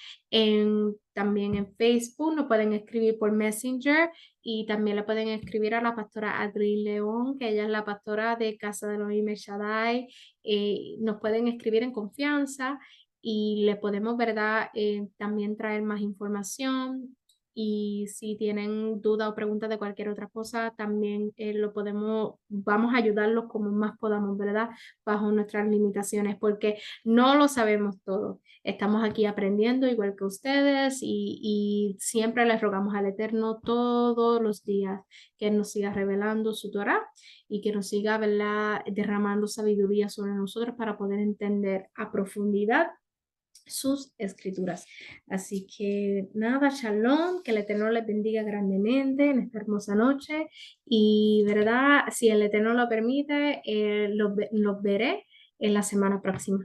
También en Facebook nos pueden escribir por Messenger y también le pueden escribir a la pastora Adri León, que ella es la pastora de Casa de Elohim El Shaddai. Nos pueden escribir en confianza y le podemos, ¿verdad?, también traer más información. Y si tienen duda o preguntas de cualquier otra cosa, también vamos a ayudarlos como más podamos, ¿verdad? Bajo nuestras limitaciones, porque no lo sabemos todo. Estamos aquí aprendiendo igual que ustedes y siempre les rogamos al Eterno todos los días que Él nos siga revelando su Torah y que nos siga, ¿verdad?, derramando sabiduría sobre nosotros para poder entender a profundidad sus escrituras. Así que nada, shalom, que el Eterno les bendiga grandemente en esta hermosa noche y, ¿verdad?, si el Eterno lo permite, los veré en la semana próxima.